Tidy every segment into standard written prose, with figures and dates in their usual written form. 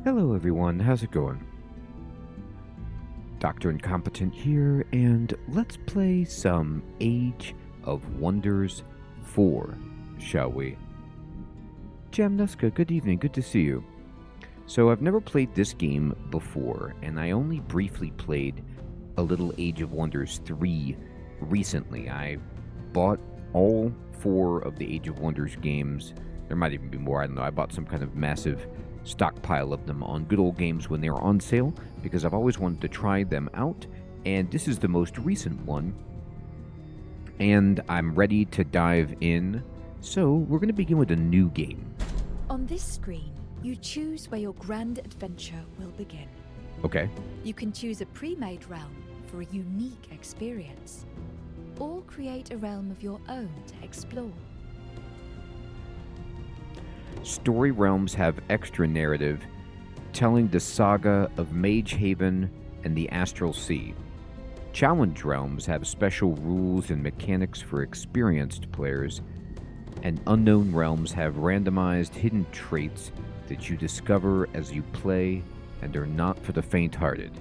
Hello everyone, how's it going? Dr. Incompetent here, and let's play some Age of Wonders 4, shall we? Jamnuska, good evening, good to see you. So I've never played this game before, and I only briefly played a little Age of Wonders 3 recently. I bought all 4 of the Age of Wonders games. There might even be more, I don't know. I bought some kind of massive stockpile of them on Good Old Games when they were on sale, because I've always wanted to try them out, and this is the most recent one, and I'm ready to dive in. So we're going to begin with a new game. On this screen, you choose where your grand adventure will begin. Okay. You can choose a pre-made realm for a unique experience, or create a realm of your own to explore. Story realms have extra narrative, telling the saga of Mage Haven and the Astral Sea. Challenge realms have special rules and mechanics for experienced players, and unknown realms have randomized hidden traits that you discover as you play and are not for the faint-hearted.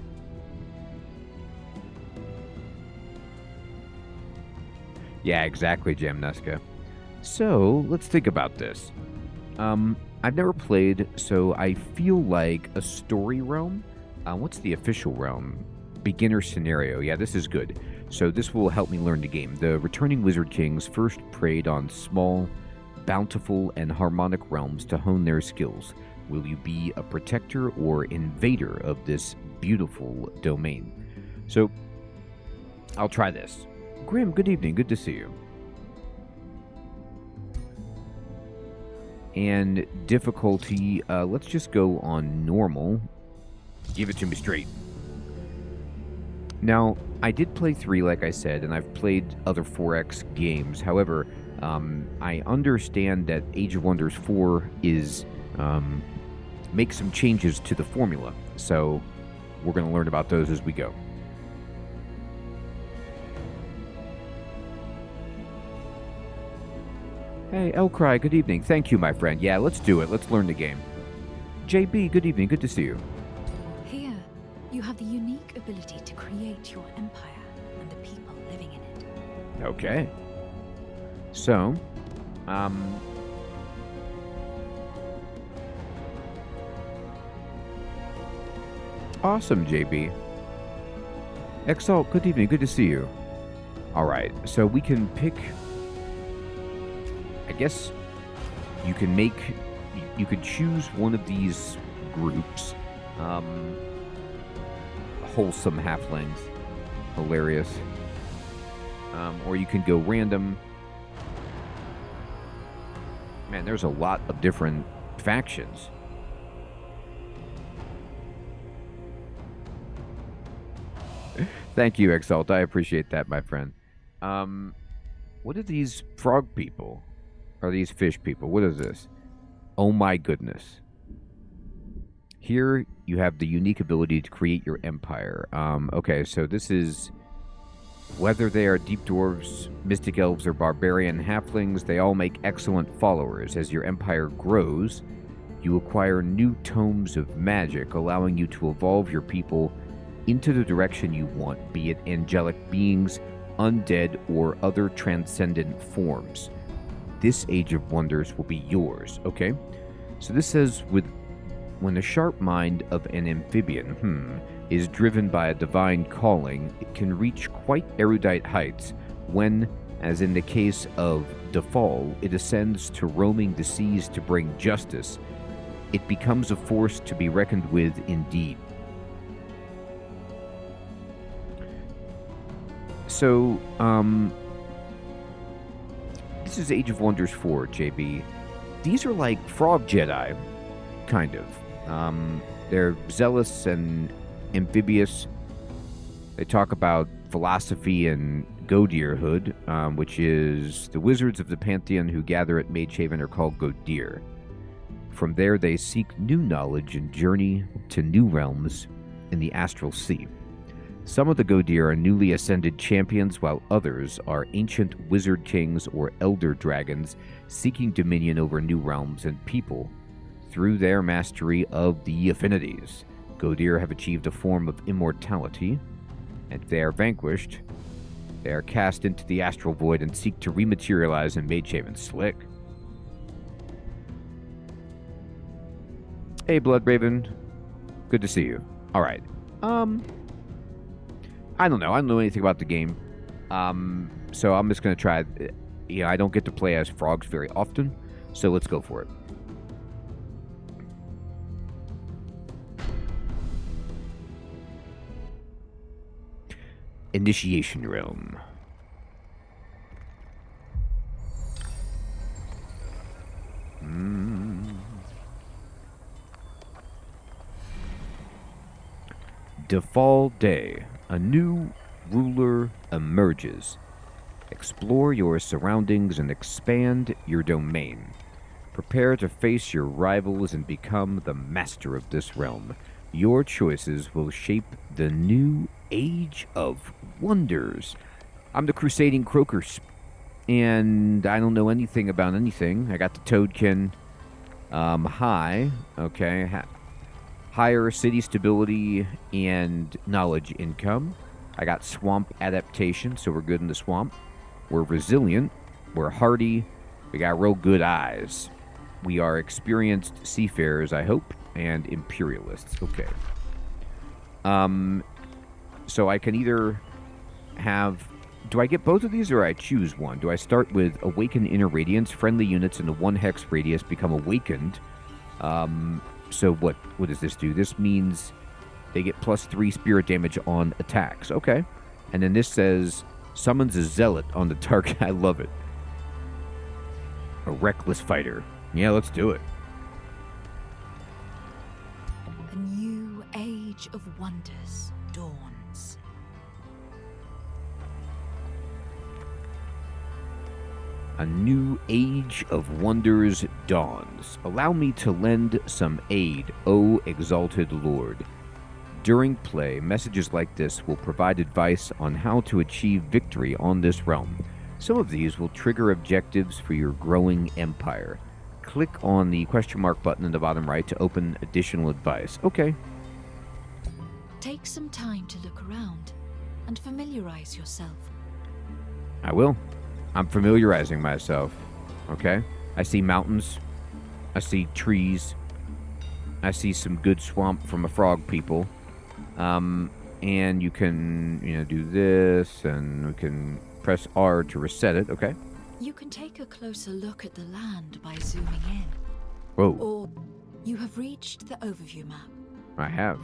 Yeah, exactly, Jamnuska. So, let's think about this. I've never played, so I feel like a story realm. What's the official realm? Beginner scenario. Yeah, this is good. So this will help me learn the game. The returning Wizard Kings first preyed on small, bountiful, and harmonic realms to hone their skills. Will you be a protector or invader of this beautiful domain? So, I'll try this. Grim, good evening. Good to see you. And difficulty, let's just go on normal. Give it to me straight. Now, I did play 3, like I said, and I've played other 4X games. However, I understand that Age of Wonders 4 is makes some changes to the formula. So we're going to learn about those as we go. Hey, Elcry, good evening. Thank you, my friend. Yeah, let's do it. Let's learn the game. JB, good evening. Good to see you. Here, you have the unique ability to create your empire and the people living in it. Okay. So, awesome, JB. Exalt, good evening. Good to see you. All right, so we can pick... I guess you could choose one of these groups. Wholesome halflings. Hilarious. Or you can go random. Man, there's a lot of different factions. Thank you, Exalt. I appreciate that, my friend. What are these frog people? Are these fish people? What is this? Oh my goodness. Here you have the unique ability to create your empire. Okay, so this is... Whether they are deep dwarves, mystic elves, or barbarian halflings, they all make excellent followers. As your empire grows, you acquire new tomes of magic, allowing you to evolve your people into the direction you want, be it angelic beings, undead, or other transcendent forms. This Age of Wonders will be yours, okay? So this says, when the sharp mind of an amphibian, is driven by a divine calling, it can reach quite erudite heights when, as in the case of Defal, it ascends to roaming the seas to bring justice. It becomes a force to be reckoned with indeed. So, this is Age of Wonders 4, JB. These are like frog Jedi, kind of. They're zealous and amphibious. They talk about philosophy and Godierhood, which is the wizards of the Pantheon who gather at Mage Haven are called Godir. From there, they seek new knowledge and journey to new realms in the Astral Sea. Some of the Godir are newly ascended champions, while others are ancient wizard kings or elder dragons seeking dominion over new realms and people through their mastery of the affinities. Godir have achieved a form of immortality, and if they are vanquished, they are cast into the astral void and seek to rematerialize in Magehaven. Slick. Hey, Bloodraven. Good to see you. Alright. I don't know. I don't know anything about the game. So I'm just going to try. I don't get to play as frogs very often, so let's go for it. Initiation Realm. Defall Day. A new ruler emerges. Explore your surroundings and expand your domain. Prepare to face your rivals and become the master of this realm. Your choices will shape the new Age of Wonders. I'm the Crusading Croakers, and I don't know anything about anything. I got the Toadkin high, okay, higher city stability and knowledge income. I got swamp adaptation, so we're good in the swamp. We're resilient, we're hardy, we got real good eyes. We are experienced seafarers, I hope, and imperialists. Okay. So I can either have... Do I get both of these, or I choose one? Do I start with Awaken Inner Radiance? Friendly units in the 1 hex radius become awakened. So what does this do? This means they get +3 spirit damage on attacks. Okay. And then this says, summons a zealot on the target. I love it. A reckless fighter. Yeah, let's do it. A new age of wonders dawns. A new age of wonders dawns. Allow me to lend some aid, O exalted Lord. During play, messages like this will provide advice on how to achieve victory on this realm. Some of these will trigger objectives for your growing empire. Click on the question mark button in the bottom right to open additional advice. Okay. Take some time to look around and familiarize yourself. I will. I'm familiarizing myself. Okay? I see mountains. I see trees. I see some good swamp from a frog people. And you can, do this, and we can press R to reset it. Okay? You can take a closer look at the land by zooming in. Whoa. Or you have reached the overview map. I have.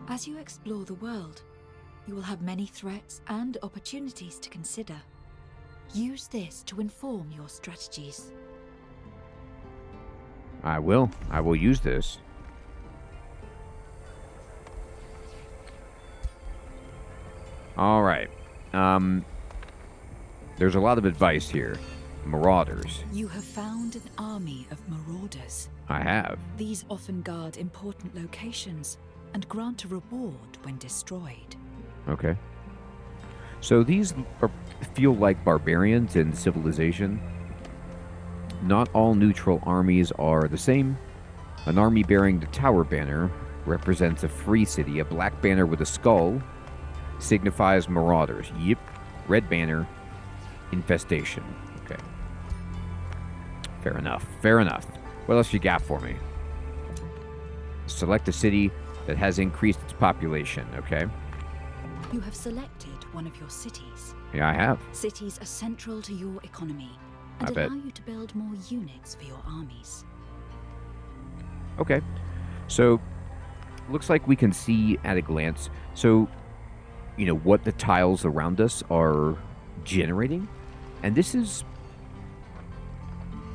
As you explore the world, you will have many threats and opportunities to consider. Use this to inform your strategies. I will. I will use this. All right. There's a lot of advice here. Marauders. You have found an army of marauders. I have. These often guard important locations and grant a reward when destroyed. Okay. So these feel like barbarians in Civilization. Not all neutral armies are the same. An army bearing the Tower Banner represents a free city. A black banner with a skull signifies marauders. Yep. Red banner, infestation. Okay. Fair enough. Fair enough. What else you got for me? Select a city that has increased its population. Okay. You have selected one of your cities. Yeah, I have. Cities are central to your economy and allow you to build more units for your armies. Okay. So, looks like we can see at a glance. So, what the tiles around us are generating. And this is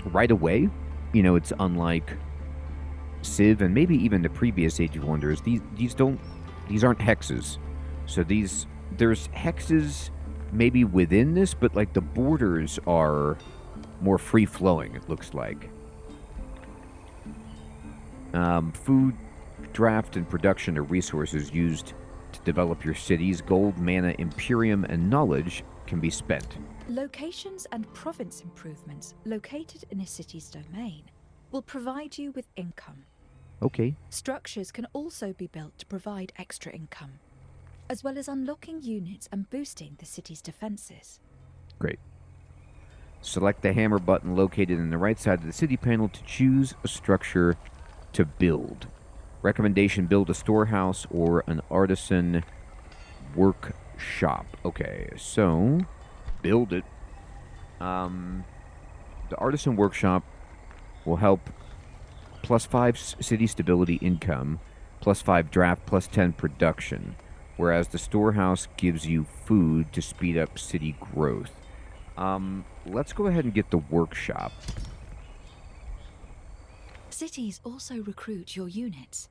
right away. It's unlike Civ and maybe even the previous Age of Wonders. These aren't hexes. So there's hexes maybe within this, but like the borders are more free-flowing, it looks like. Food, draft, and production are resources used to develop your cities. Gold, mana, Imperium, and knowledge can be spent. Locations and province improvements located in a city's domain will provide you with income. Okay. Structures can also be built to provide extra income, as well as unlocking units and boosting the city's defenses. Great. Select the hammer button located in the right side of the city panel to choose a structure to build. Recommendation: build a storehouse or an artisan workshop. Okay, so build it. The artisan workshop will help +5 city stability income, +5 draft, +10 production, whereas the storehouse gives you food to speed up city growth. Let's go ahead and get the workshop. Cities also recruit your units.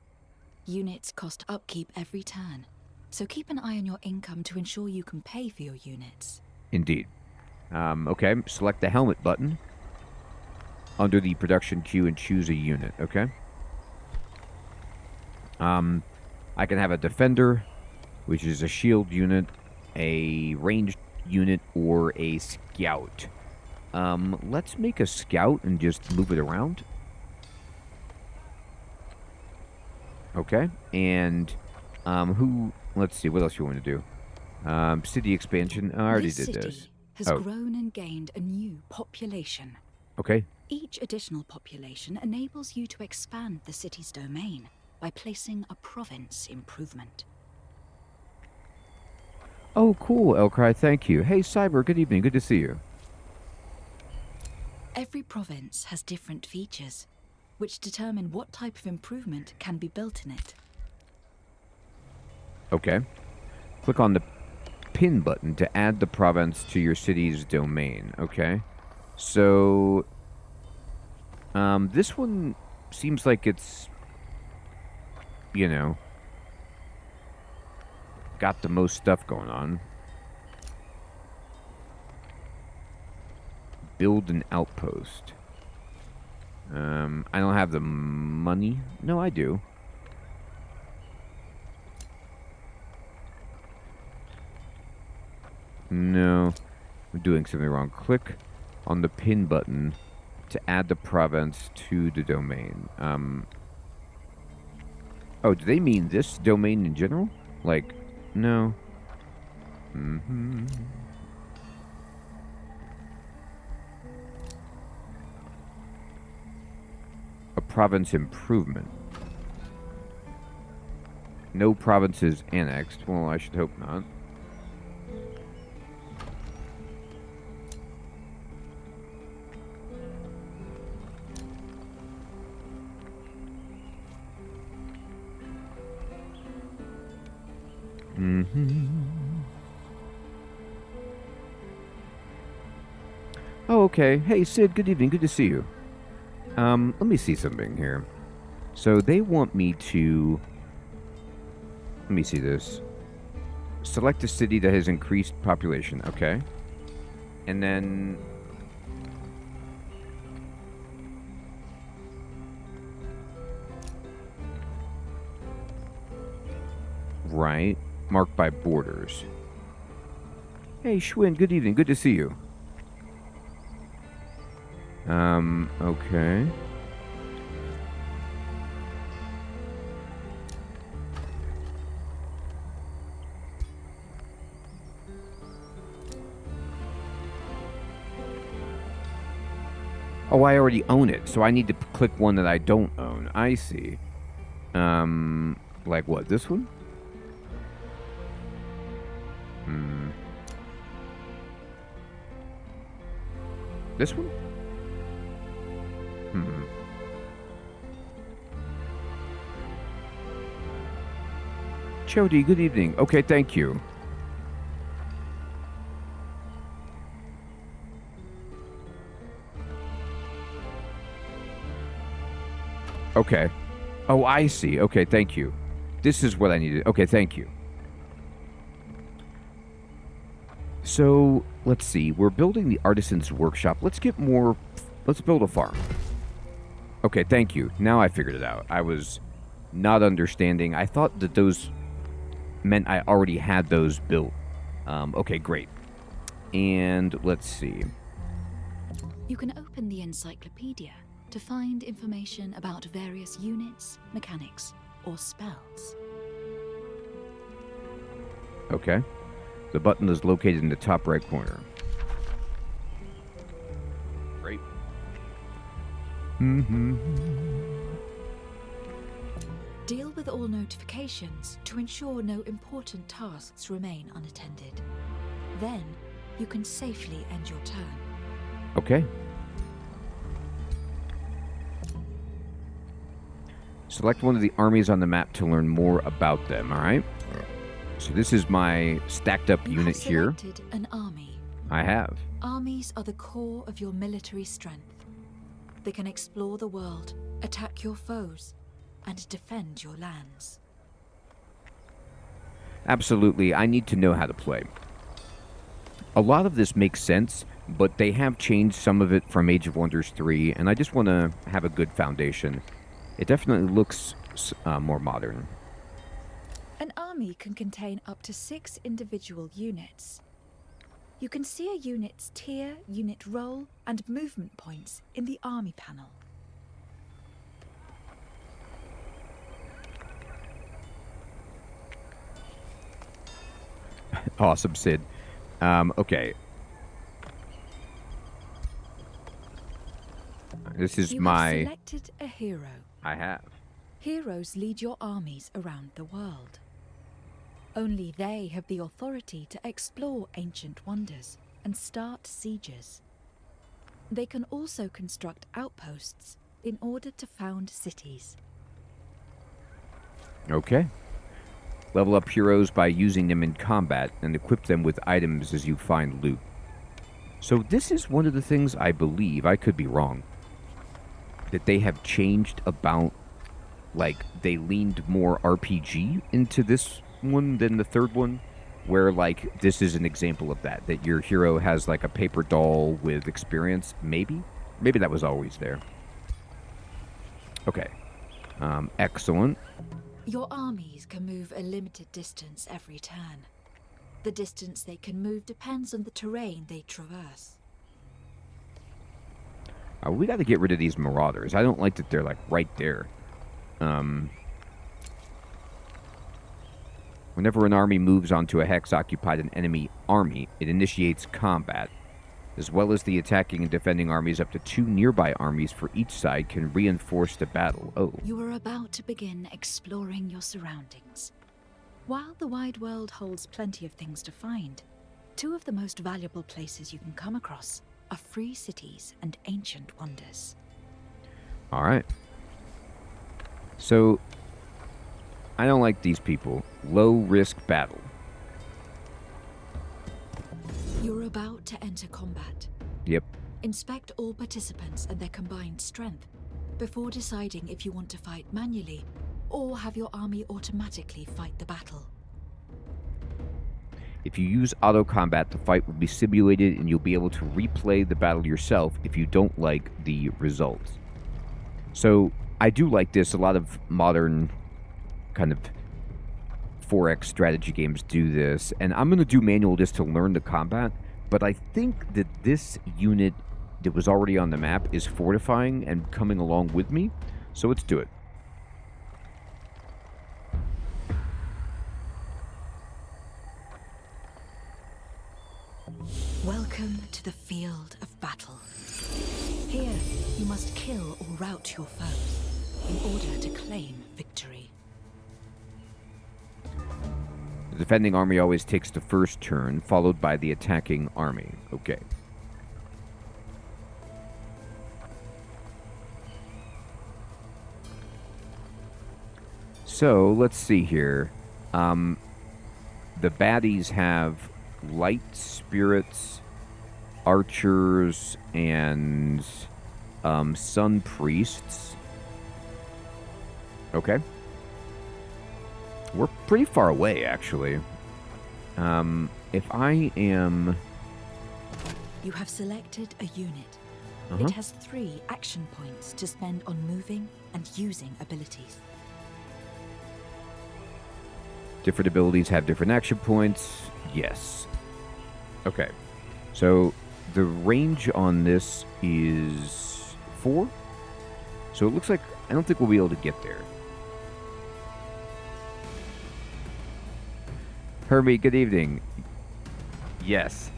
Units cost upkeep every turn, so keep an eye on your income to ensure you can pay for your units. Indeed. Okay, select the helmet button under the production queue and choose a unit, okay? I can have a defender, which is a shield unit, a ranged unit, or a scout. Let's make a scout and just move it around. Okay, and let's see, what else you want to do? City expansion. I already did this. City has grown and gained a new population. Okay. Each additional population enables you to expand the city's domain by placing a province improvement. Oh, cool, Elcry, thank you. Hey, Cyber, good evening, good to see you. Every province has different features, which determine what type of improvement can be built in it. Okay. Click on the pin button to add the province to your city's domain, okay? So, this one seems like it's, you know, got the most stuff going on. Build an outpost. I don't have the money. No, I do. No, I'm doing something wrong. Click on the pin button to add the province to the domain. Oh, do they mean this domain in general? Like, no. A province improvement. No provinces annexed. Well, I should hope not. Oh, okay. Hey, Sid, good evening. Good to see you. Let me see something here. So they want me to... Let me see this. Select a city that has increased population. Okay. And then... Right. Marked by borders. Hey, Schwinn, good evening. Good to see you. Okay. Oh, I already own it, so I need to click one that I don't own. I see. Like what, this one? This one? Chody, good evening. Okay, thank you. Okay. Oh, I see. Okay, thank you. This is what I needed. Okay, thank you. So, let's see. We're building the artisan's workshop. Let's build a farm. Okay, thank you. Now I figured it out. I was not understanding. I thought that those meant I already had those built. Okay, great. And let's see. You can open the encyclopedia to find information about various units, mechanics, or spells. Okay. The button is located in the top right corner. Great. Deal with all notifications to ensure no important tasks remain unattended. Then, you can safely end your turn. Okay. Select one of the armies on the map to learn more about them, alright? So this is my stacked up unit here. You have selected an army. I have. Armies are the core of your military strength. They can explore the world, attack your foes, and defend your lands. Absolutely, I need to know how to play. A lot of this makes sense, but they have changed some of it from Age of Wonders 3, and I just want to have a good foundation. It definitely looks more modern. An army can contain up to 6 individual units. You can see a unit's tier, unit role, and movement points in the army panel. Awesome, Sid. Okay. This is You my... have selected a hero. I have. Heroes lead your armies around the world. Only they have the authority to explore ancient wonders and start sieges. They can also construct outposts in order to found cities. Okay. Level up heroes by using them in combat and equip them with items as you find loot. So this is one of the things I believe, I could be wrong, that they have changed about, like, they leaned more RPG into this one than the third one, where, like, this is an example of that your hero has, like, a paper doll with experience, maybe? Maybe that was always there. Okay. Excellent. Your armies can move a limited distance every turn. The distance they can move depends on the terrain they traverse. We got to get rid of these marauders. I don't like that they're, like, right there. Whenever an army moves onto a hex occupied an enemy army, it initiates combat. As well as the attacking and defending armies, up to 2 nearby armies for each side can reinforce the battle. Oh. You are about to begin exploring your surroundings. While the wide world holds plenty of things to find, 2 of the most valuable places you can come across are free cities and ancient wonders. All right. So, I don't like these people. Low risk battle. You're about to enter combat. Yep. Inspect all participants and their combined strength before deciding if you want to fight manually or have your army automatically fight the battle. If you use auto combat, the fight will be simulated and you'll be able to replay the battle yourself if you don't like the results. So, I do like this. A lot of modern kind of 4X strategy games do this, and I'm going to do manual just to learn the combat, but I think that this unit that was already on the map is fortifying and coming along with me, so let's do it. Welcome to the field of battle. Here, you must kill or rout your foes in order to claim victory. The defending army always takes the first turn, followed by the attacking army. Okay. So, let's see here. The baddies have light spirits, archers, and sun priests. Okay. We're pretty far away, actually. If I am... You have selected a unit. It has 3 action points to spend on moving and using abilities. Different abilities have different action points. Yes. Okay. So, the range on this is 4? So it looks like I don't think we'll be able to get there. Hermie, good evening. Yes.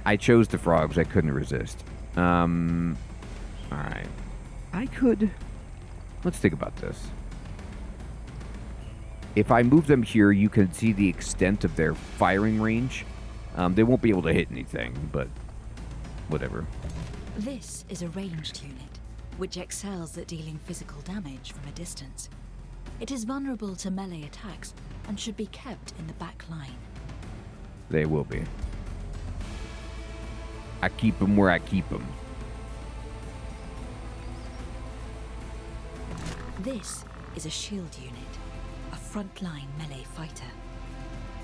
I chose the frogs. I couldn't resist. Alright. I could... Let's think about this. If I move them here, you can see the extent of their firing range. They won't be able to hit anything, but whatever. This is a ranged unit, which excels at dealing physical damage from a distance. It is vulnerable to melee attacks and should be kept in the back line. They will be. I keep them where I keep them. This is a shield unit, a frontline melee fighter.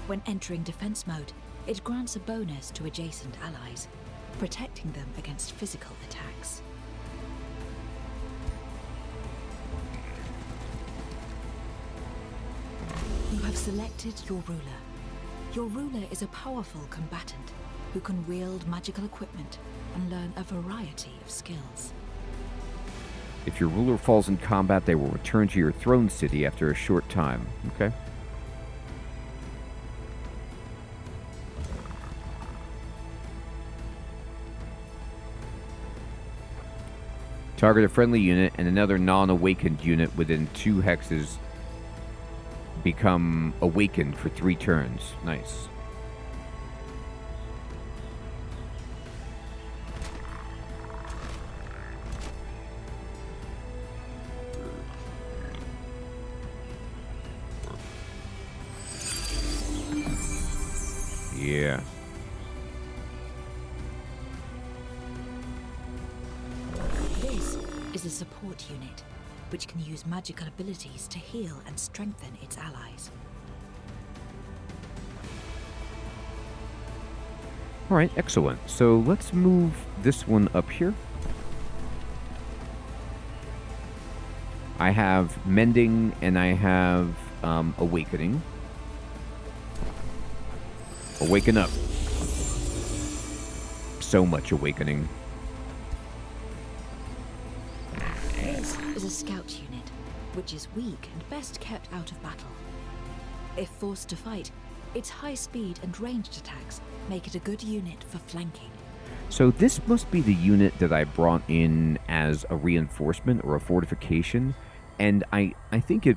When entering defense mode, it grants a bonus to adjacent allies, protecting them against physical attacks. You have selected your ruler. Your ruler is a powerful combatant who can wield magical equipment and learn a variety of skills. If your ruler falls in combat, they will return to your throne city after a short time. Okay? Target a friendly unit and another non-awakened unit within 2 hexes become awakened for 3 turns. Nice. Yeah. This is a support unit, which can use magical abilities to heal and strengthen its allies. Alright, excellent. So let's move this one up here. I have Mending and I have Awakening. Awaken up. So much Awakening. This is a scout unit, which is weak and best kept out of battle. If forced to fight, its high speed and ranged attacks make it a good unit for flanking. So this must be the unit that I brought in as a reinforcement or a fortification. And I think it,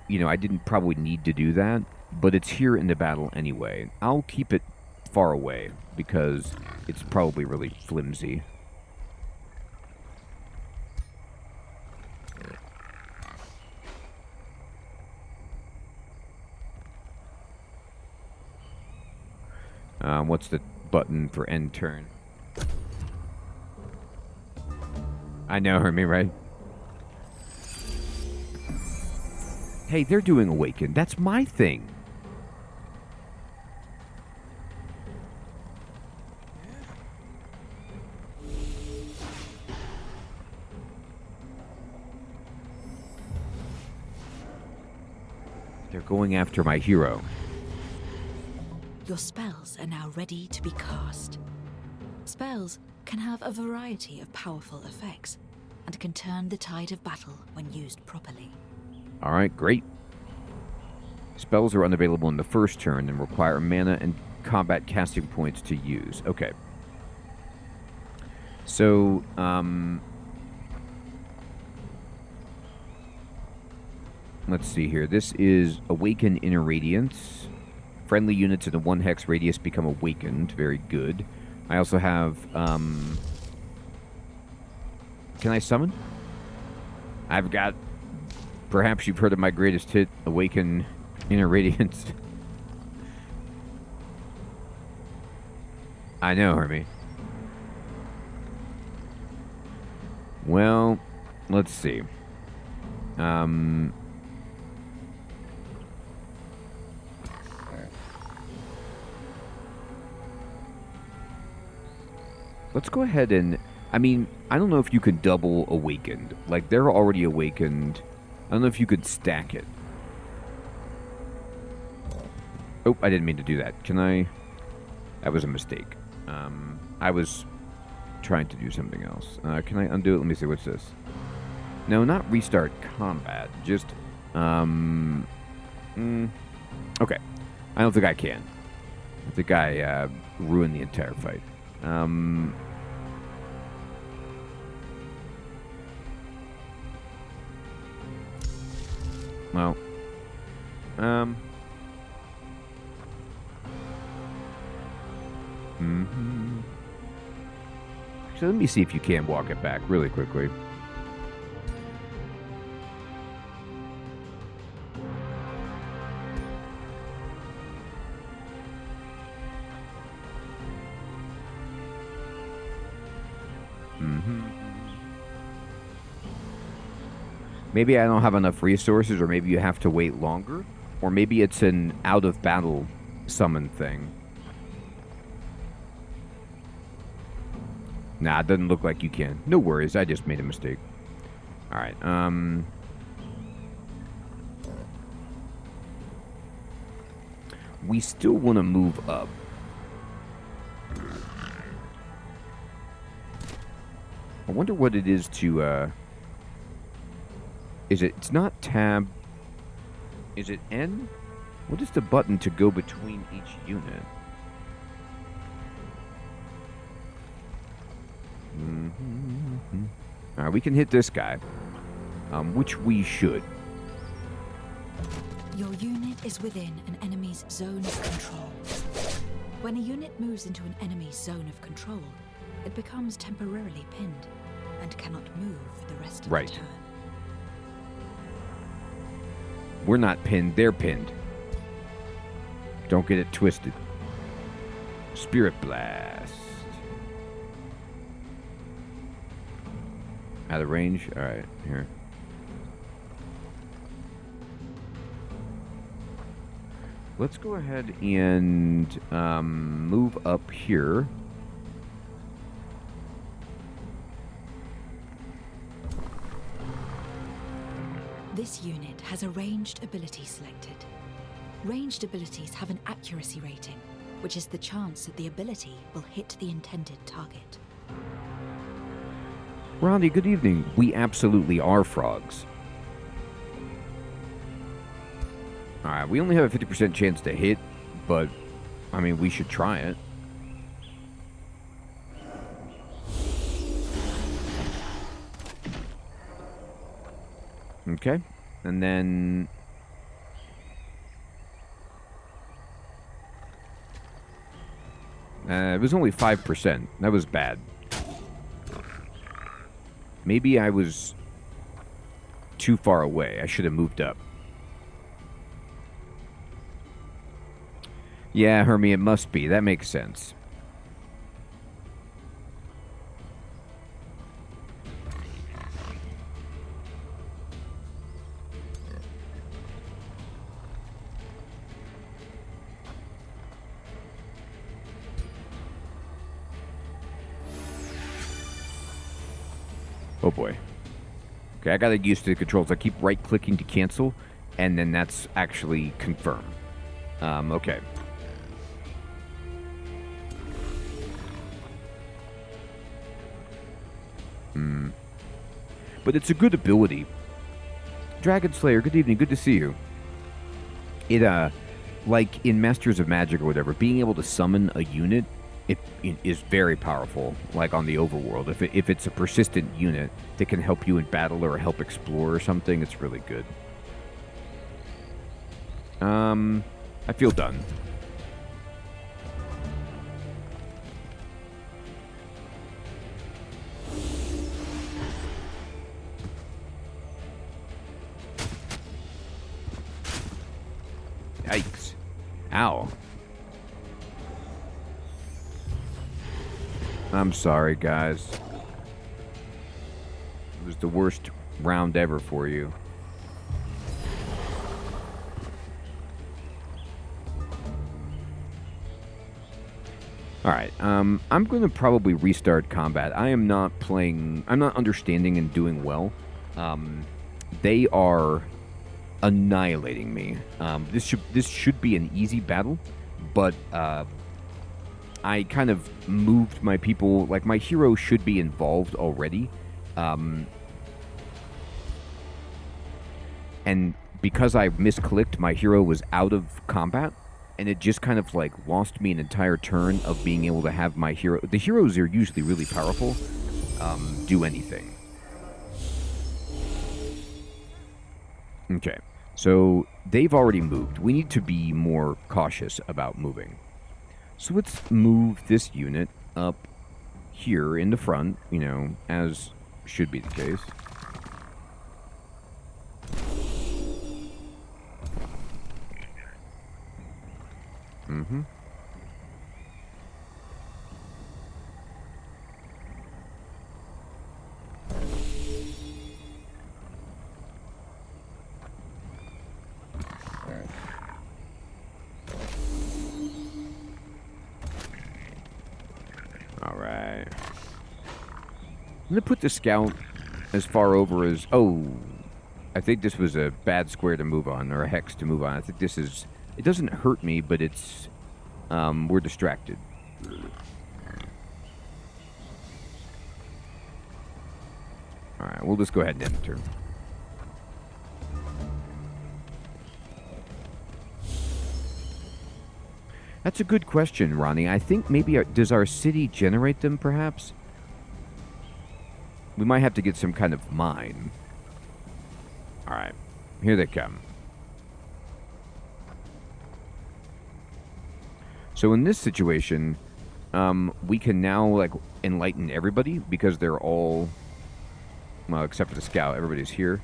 I didn't probably need to do that, but it's here in the battle anyway. I'll keep it far away because it's probably really flimsy. What's the button for end turn? I know, Hermie, right? Hey, they're doing Awaken. That's my thing. They're going after my hero. Your spells are now ready to be cast. Spells can have a variety of powerful effects and can turn the tide of battle when used properly. Alright, great. Spells are unavailable in the first turn and require mana and combat casting points to use. Okay. So, let's see here. This is Awaken Inner Radiance. Friendly units in a 1 hex radius become awakened. Very good. I also have, can I summon? I've got, perhaps you've heard of my greatest hit, Awaken Inner Radiance. I know, Hermie. Well, let's see. Let's go ahead and... I mean, I don't know if you can double Awakened. Like, they're already Awakened. I don't know if you could stack it. Oh, I didn't mean to do that. Can I... That was a mistake. I was trying to do something else. Can I undo it? Let me see. What's this? No, not restart combat. Just, okay. I don't think I can. I think I ruined the entire fight. Well, So let me see if you can walk it back really quickly. Maybe I don't have enough resources, or maybe you have to wait longer, or maybe it's an out-of-battle summon thing. Nah, it doesn't look like you can. No worries, I just made a mistake. Alright, we still want to move up. I wonder what it is to, it's not tab. Is it N? What is the button to go between each unit? Alright, we can hit this guy. Which we should. Your unit is within an enemy's zone of control. When a unit moves into an enemy's zone of control, it becomes temporarily pinned and cannot move for the rest of the turn. We're not pinned, they're pinned. Don't get it twisted. Spirit Blast. Out of range? Alright, here. Let's go ahead and move up here. This unit has a ranged ability selected. Ranged abilities have an accuracy rating, which is the chance that the ability will hit the intended target. Ronnie, good evening. We absolutely are frogs. Alright, we only have a 50% chance to hit, but, I mean, we should try it. Okay, and then... it was only 5%. That was bad. Maybe I was too far away. I should have moved up. Yeah, Hermie, it must be. That makes sense. Oh boy. Okay, I gotta get used to the controls. I keep right-clicking to cancel, and then that's actually confirm. Okay. But it's a good ability. Dragon Slayer, good evening, good to see you. It, like in Masters of Magic or whatever, being able to summon a unit, it is very powerful, like on the overworld. If it's a persistent unit that can help you in battle or help explore or something, it's really good. I feel done. Yikes. Ow. I'm sorry, guys. It was the worst round ever for you. Alright, I'm going to probably restart combat. I am not playing... I'm not understanding and doing well. They are annihilating me. This should be an easy battle, but I kind of moved my people. Like, my hero should be involved already. and because I misclicked, my hero was out of combat, and it just kind of like lost me an entire turn of being able to have my hero. The heroes are usually really powerful, do anything. Okay, so they've already moved. We need to be more cautious about moving. So let's move this unit up here in the front, you know, as should be the case. Mm-hmm. All right. I'm going to put the scout as far over as... Oh, I think this was a bad square to move on, or a hex to move on. I think this is... It doesn't hurt me, but it's... we're distracted. Alright, we'll just go ahead and enter. That's a good question, Ronnie. I think maybe... does our city generate them, perhaps? We might have to get some kind of mine. Alright, here they come. So in this situation, we can now, like, enlighten everybody because they're all... Well, except for the scout. Everybody's here.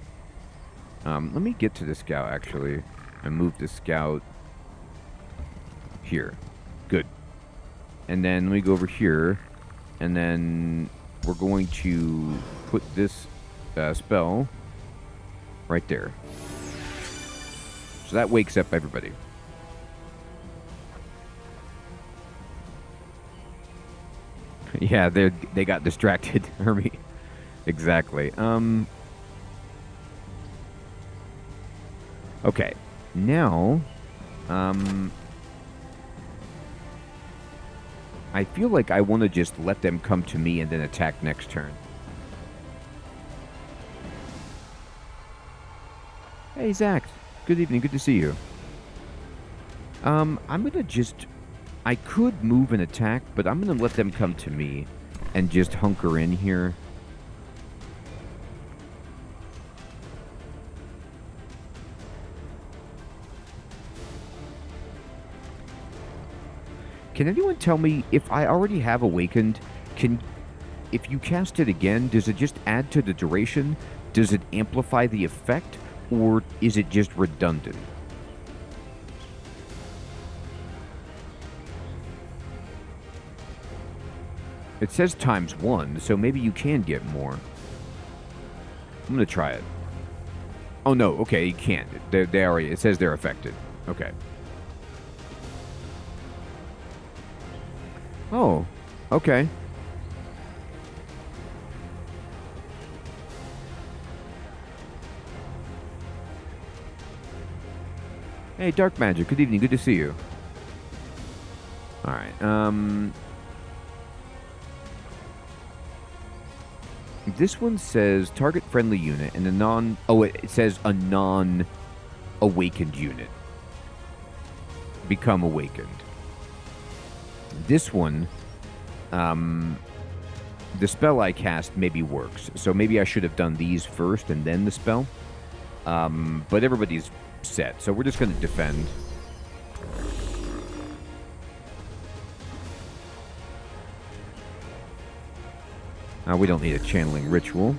Let me get to the scout, actually, and move the scout here. Good. And then let me go over here, and then we're going to put this spell right there. So that wakes up everybody. Yeah, they got distracted, Hermie. Exactly. Okay. Now, I feel like I want to just let them come to me and then attack next turn. Hey, Zach. Good evening. Good to see you. I'm going to just... I could move and attack, but I'm going to let them come to me and just hunker in here. Can anyone tell me if I already have awakened, if you cast it again, does it just add to the duration? Does it amplify the effect? Or is it just redundant? It says ×1, so maybe you can get more. I'm gonna try it. Oh no, okay, you can't. They already, it says they're affected. Okay. Oh, okay. Hey, Dark Magic, good evening, good to see you. Alright, this one says target friendly unit and a non... Oh, it says a non-awakened unit. Become awakened. This one, the spell I cast maybe works. So maybe I should have done these first and then the spell. But everybody's set, so we're just going to defend. We don't need a channeling ritual.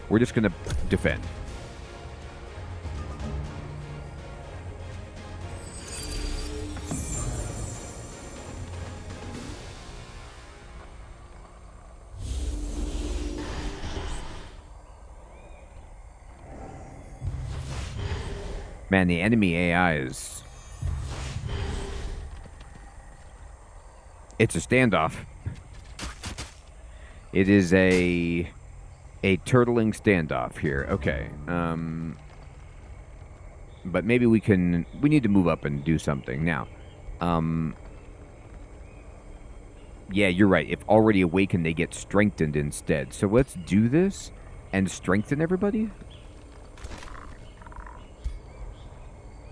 We're just going to defend. Man, the enemy AI is... It's a standoff. It is a turtling standoff here. Okay. But maybe we need to move up and do something. Now, yeah, you're right. If already awakened, they get strengthened instead. So let's do this and strengthen everybody.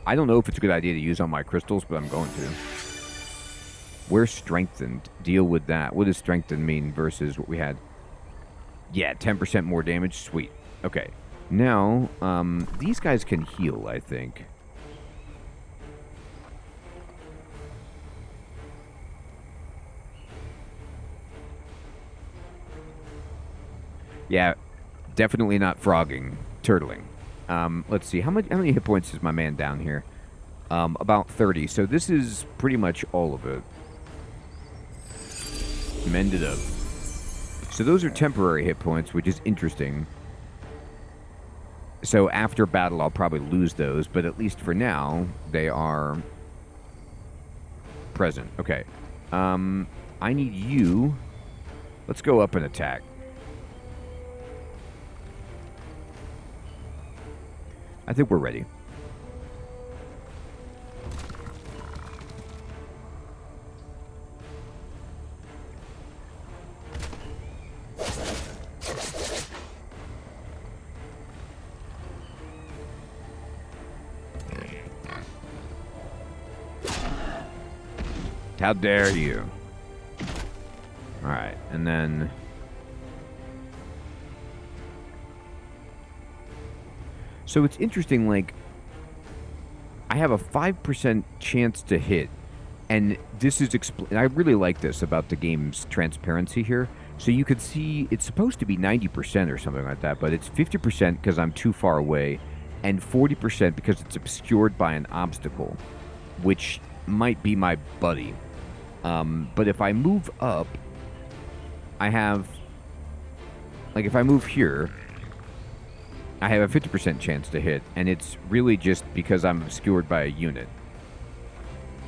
I don't know if it's a good idea to use on my crystals, but I'm going to. We're strengthened. Deal with that. What does strengthened mean versus what we had? Yeah, 10% more damage. Sweet. Okay. Now, these guys can heal, I think. Yeah, definitely not frogging. Turtling. Let's see. How many hit points is my man down here? About 30. So this is pretty much all of it. Mended up. So those are temporary hit points, which is interesting. So after battle, I'll probably lose those, but at least for now, they are present. Okay. I need you. Let's go up and attack. I think we're ready. How dare you? Alright, and then... So it's interesting, like... I have a 5% chance to hit, and this is... I really like this about the game's transparency here. So you could see it's supposed to be 90% or something like that, but it's 50% because I'm too far away, and 40% because it's obscured by an obstacle, which might be my buddy. But if I move up, I have... Like, if I move here, I have a 50% chance to hit, and it's really just because I'm obscured by a unit.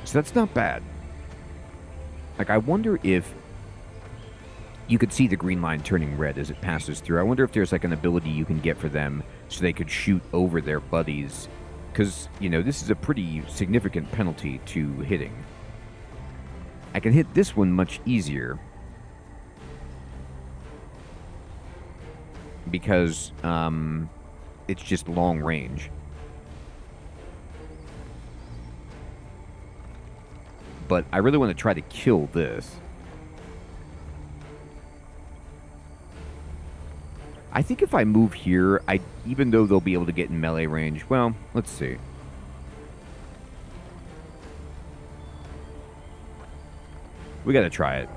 So that's not bad. Like, I wonder if... You could see the green line turning red as it passes through. I wonder if there's, like, an ability you can get for them so they could shoot over their buddies. Because, you know, this is a pretty significant penalty to hitting. I can hit this one much easier because it's just long range. But I really want to try to kill this. I think if I move here, even though they'll be able to get in melee range, well, let's see. We gotta try it.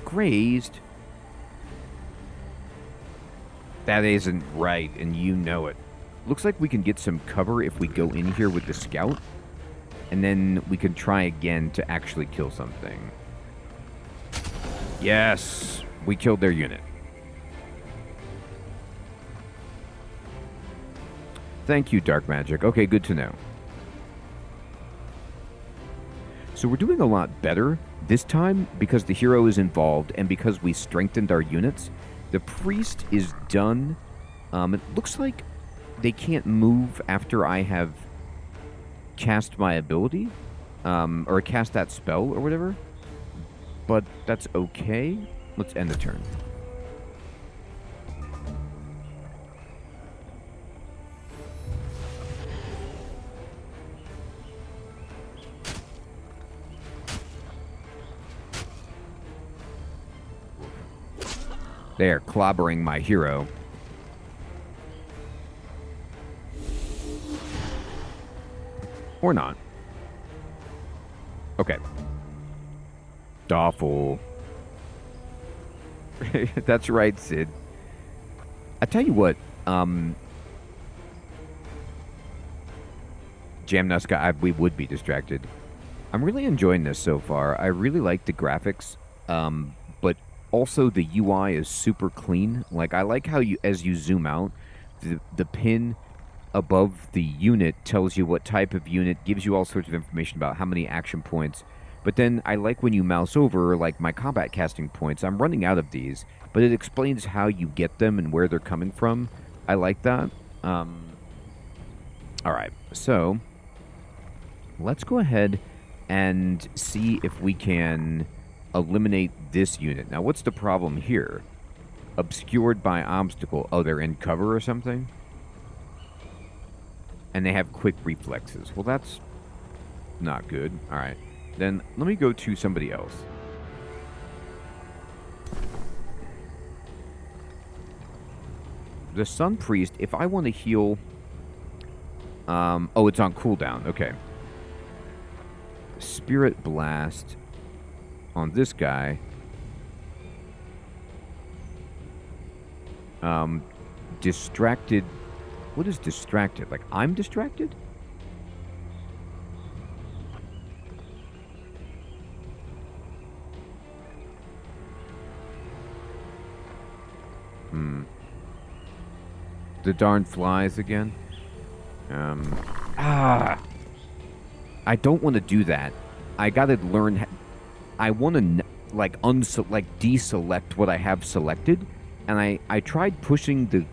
Grazed. That isn't right, and you know it. Looks like we can get some cover if we go in here with the scout. And then we can try again to actually kill something. Yes! We killed their unit. Thank you, Dark Magic. Okay, good to know. So we're doing a lot better this time because the hero is involved and because we strengthened our units. The priest is done. It looks like they can't move after I have cast my ability, or cast that spell or whatever. But that's okay. Let's end the turn. They are clobbering my hero. Or not. Okay. Awful. That's right, Sid. I tell you what, Jamnuska, we would be distracted. I'm really enjoying this so far. I really like the graphics, but also the UI is super clean. Like, I like how as you zoom out, the pin above the unit tells you what type of unit, gives you all sorts of information about how many action points. But then I like when you mouse over, like my combat casting points, I'm running out of these, but it explains how you get them and where they're coming from. I like that. Alright, so let's go ahead and see if we can eliminate this unit. Now, what's the problem here? Obscured by obstacle. Oh, they're in cover or something? And they have quick reflexes. Well, that's not good. All right. Then let me go to somebody else. The Sun Priest, if I want to heal... oh, it's on cooldown. Okay. Spirit Blast on this guy. Distracted... What is distracted? Like, I'm distracted? The darn flies again. I don't want to do that. I gotta learn... I want to, like, deselect what I have selected. And I tried pushing the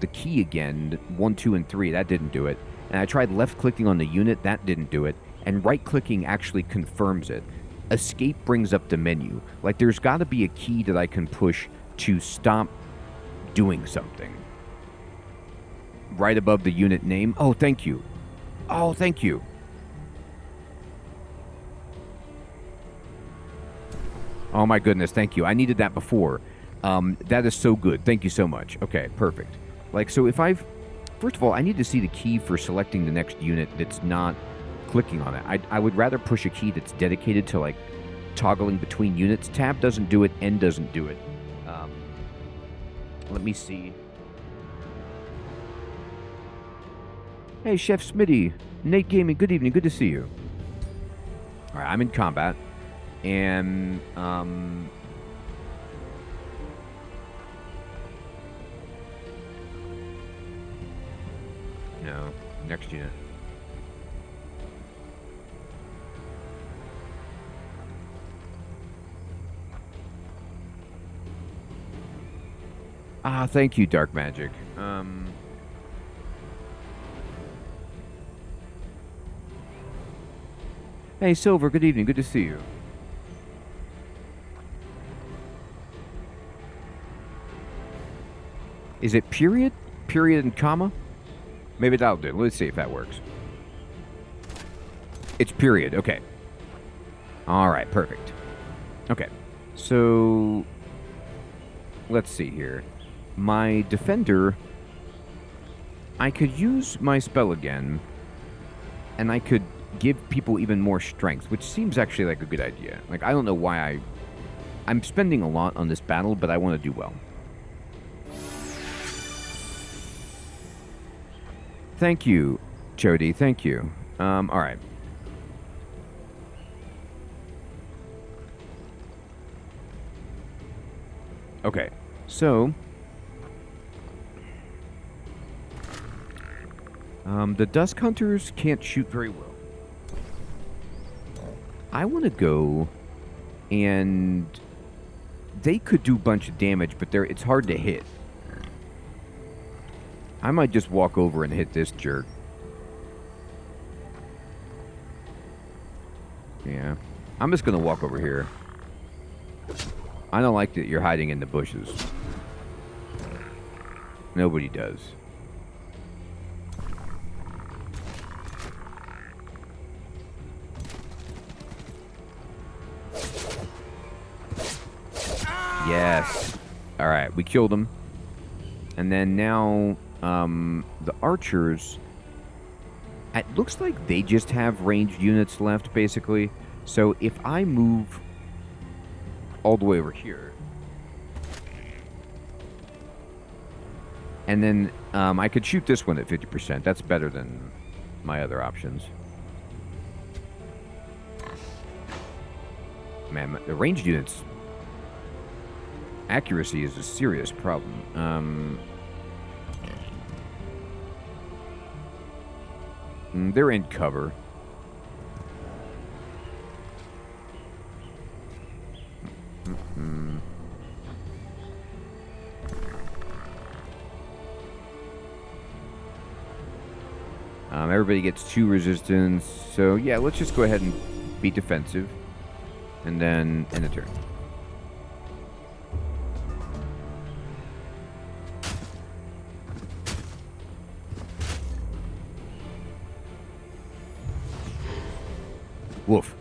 key again, 1, 2, and 3. That didn't do it. And I tried left-clicking on the unit. That didn't do it. And right-clicking actually confirms it. Escape brings up the menu. Like, there's got to be a key that I can push to stop doing something. Right above the unit name. Oh, thank you. Oh, thank you. Oh, my goodness. Thank you. I needed that before. That is so good. Thank you so much. Okay, perfect. Like, so if I've... First of all, I need to see the key for selecting the next unit that's not clicking on it. I would rather push a key that's dedicated to, like, toggling between units. Tab doesn't do it. N doesn't do it. Let me see. Hey, Chef Smitty. Nate Gaming, good evening. Good to see you. All right, I'm in combat. And, no, next unit. Ah, thank you, Dark Magic. Hey, Silver, good evening. Good to see you. Is it period? Period and comma? Maybe that'll do. Let's see if that works. It's period. Okay. All right. Perfect. Okay. So, let's see here. My defender, I could use my spell again, and I could give people even more strength, which seems actually like a good idea. Like, I don't know why I'm spending a lot on this battle, but I want to do well. Thank you, Chody. Thank you. All right. Okay. So, the Dusk Hunters can't shoot very well. I want to go, and they could do a bunch of damage, but it's hard to hit. I might just walk over and hit this jerk. Yeah. I'm just going to walk over here. I don't like that you're hiding in the bushes. Nobody does. Yes. All right, we killed him. And then now... the archers, it looks like they just have ranged units left, basically. So if I move all the way over here, and then I could shoot this one at 50%. That's better than my other options. Man, the ranged units, accuracy is a serious problem. They're in cover. Everybody gets 2 resistance. So, yeah, let's just go ahead and be defensive. And then end the turn. Woof.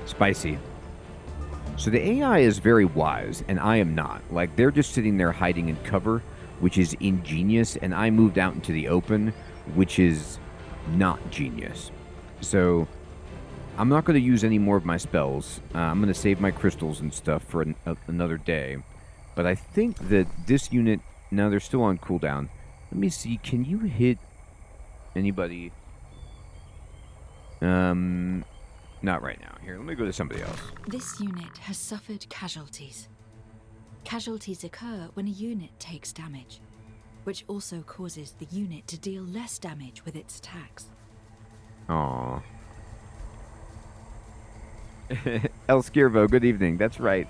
Spicy. So the AI is very wise, and I am not. Like, they're just sitting there hiding in cover, which is ingenious, and I moved out into the open, which is not genius. So I'm not going to use any more of my spells. I'm going to save my crystals and stuff for another day. But I think that this unit... Now, they're still on cooldown. Let me see. Can you hit anybody? Not right now. Here, let me go to somebody else. This unit has suffered casualties. Casualties occur when a unit takes damage, which also causes the unit to deal less damage with its attacks. Aww. El Skirvo, good evening. That's right.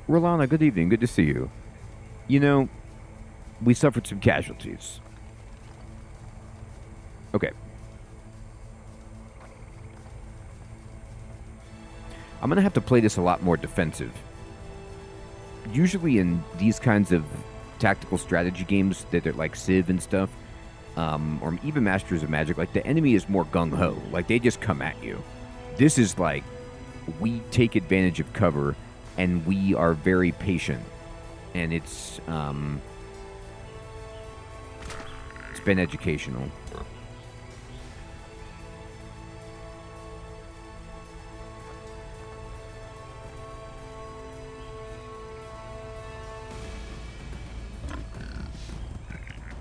Rolana, good evening. Good to see you. You know, we suffered some casualties. Okay. I'm going to have to play this a lot more defensive. Usually in these kinds of tactical strategy games that are like Civ and stuff, or even Masters of Magic, like the enemy is more gung-ho. Like they just come at you. This is like, we take advantage of cover and we are very patient. And it's been educational.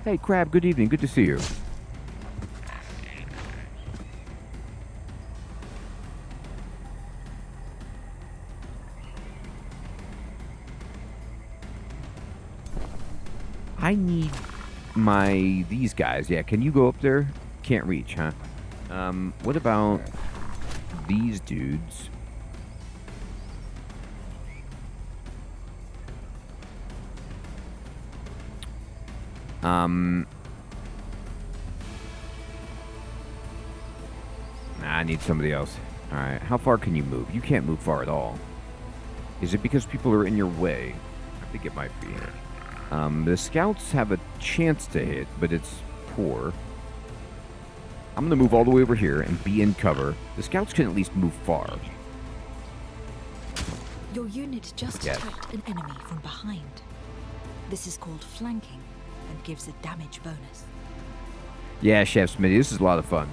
Hey, Crab, good evening. Good to see you. I need these guys. Yeah, can you go up there? Can't reach, huh? What about these dudes? I need somebody else. Alright, how far can you move? You can't move far at all. Is it because people are in your way? I think it might be. The scouts have a chance to hit, but it's poor. I'm gonna move all the way over here and be in cover. The scouts can at least move far. Your unit just attacked an enemy from behind. This is called flanking and gives a damage bonus. Yeah, Chef Smitty, this is a lot of fun.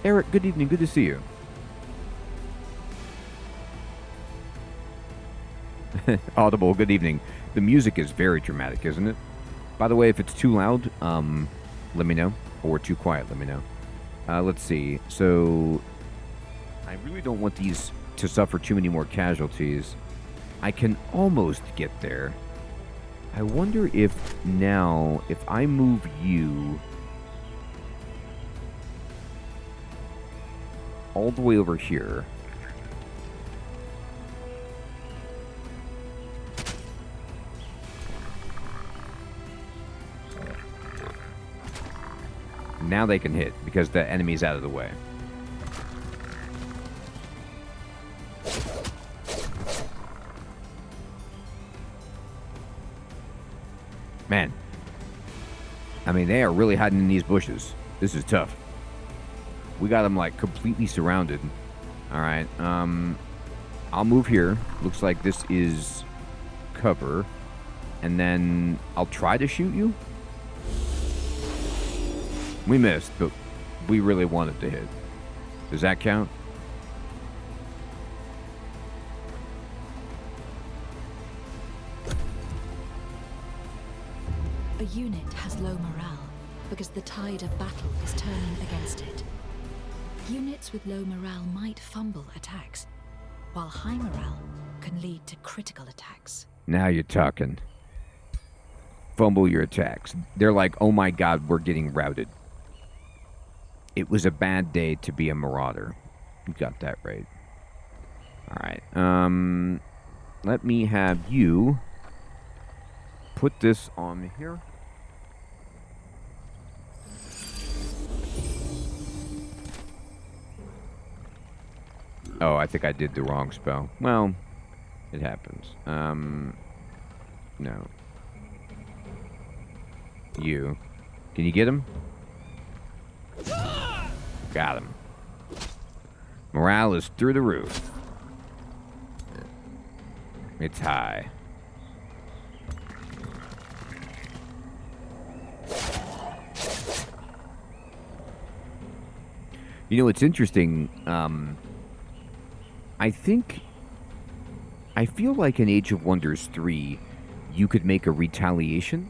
Eric, good evening. Good to see you. Audible, good evening. The music is very dramatic, isn't it? By the way, if it's too loud, let me know. Or too quiet, let me know. Let's see. So, I really don't want these to suffer too many more casualties. I can almost get there. I wonder if now, if I move you all the way over here. Now they can hit because the enemy's out of the way. Man. I mean, they are really hiding in these bushes. This is tough. We got them, like, completely surrounded. Alright, I'll move here. Looks like this is cover. And then I'll try to shoot you. We missed, but we really wanted to hit. Does that count? A unit has low morale because the tide of battle is turning against it. Units with low morale might fumble attacks, while high morale can lead to critical attacks. Now you're talking. Fumble your attacks. They're like, oh my god, we're getting routed. It was a bad day to be a marauder. You got that right. Alright, let me have you put this on here. Oh, I think I did the wrong spell. Well, it happens. No. You. Can you get him? Got him. Morale is through the roof. It's high. You know, it's interesting. I feel like in Age of Wonders 3, you could make a retaliation,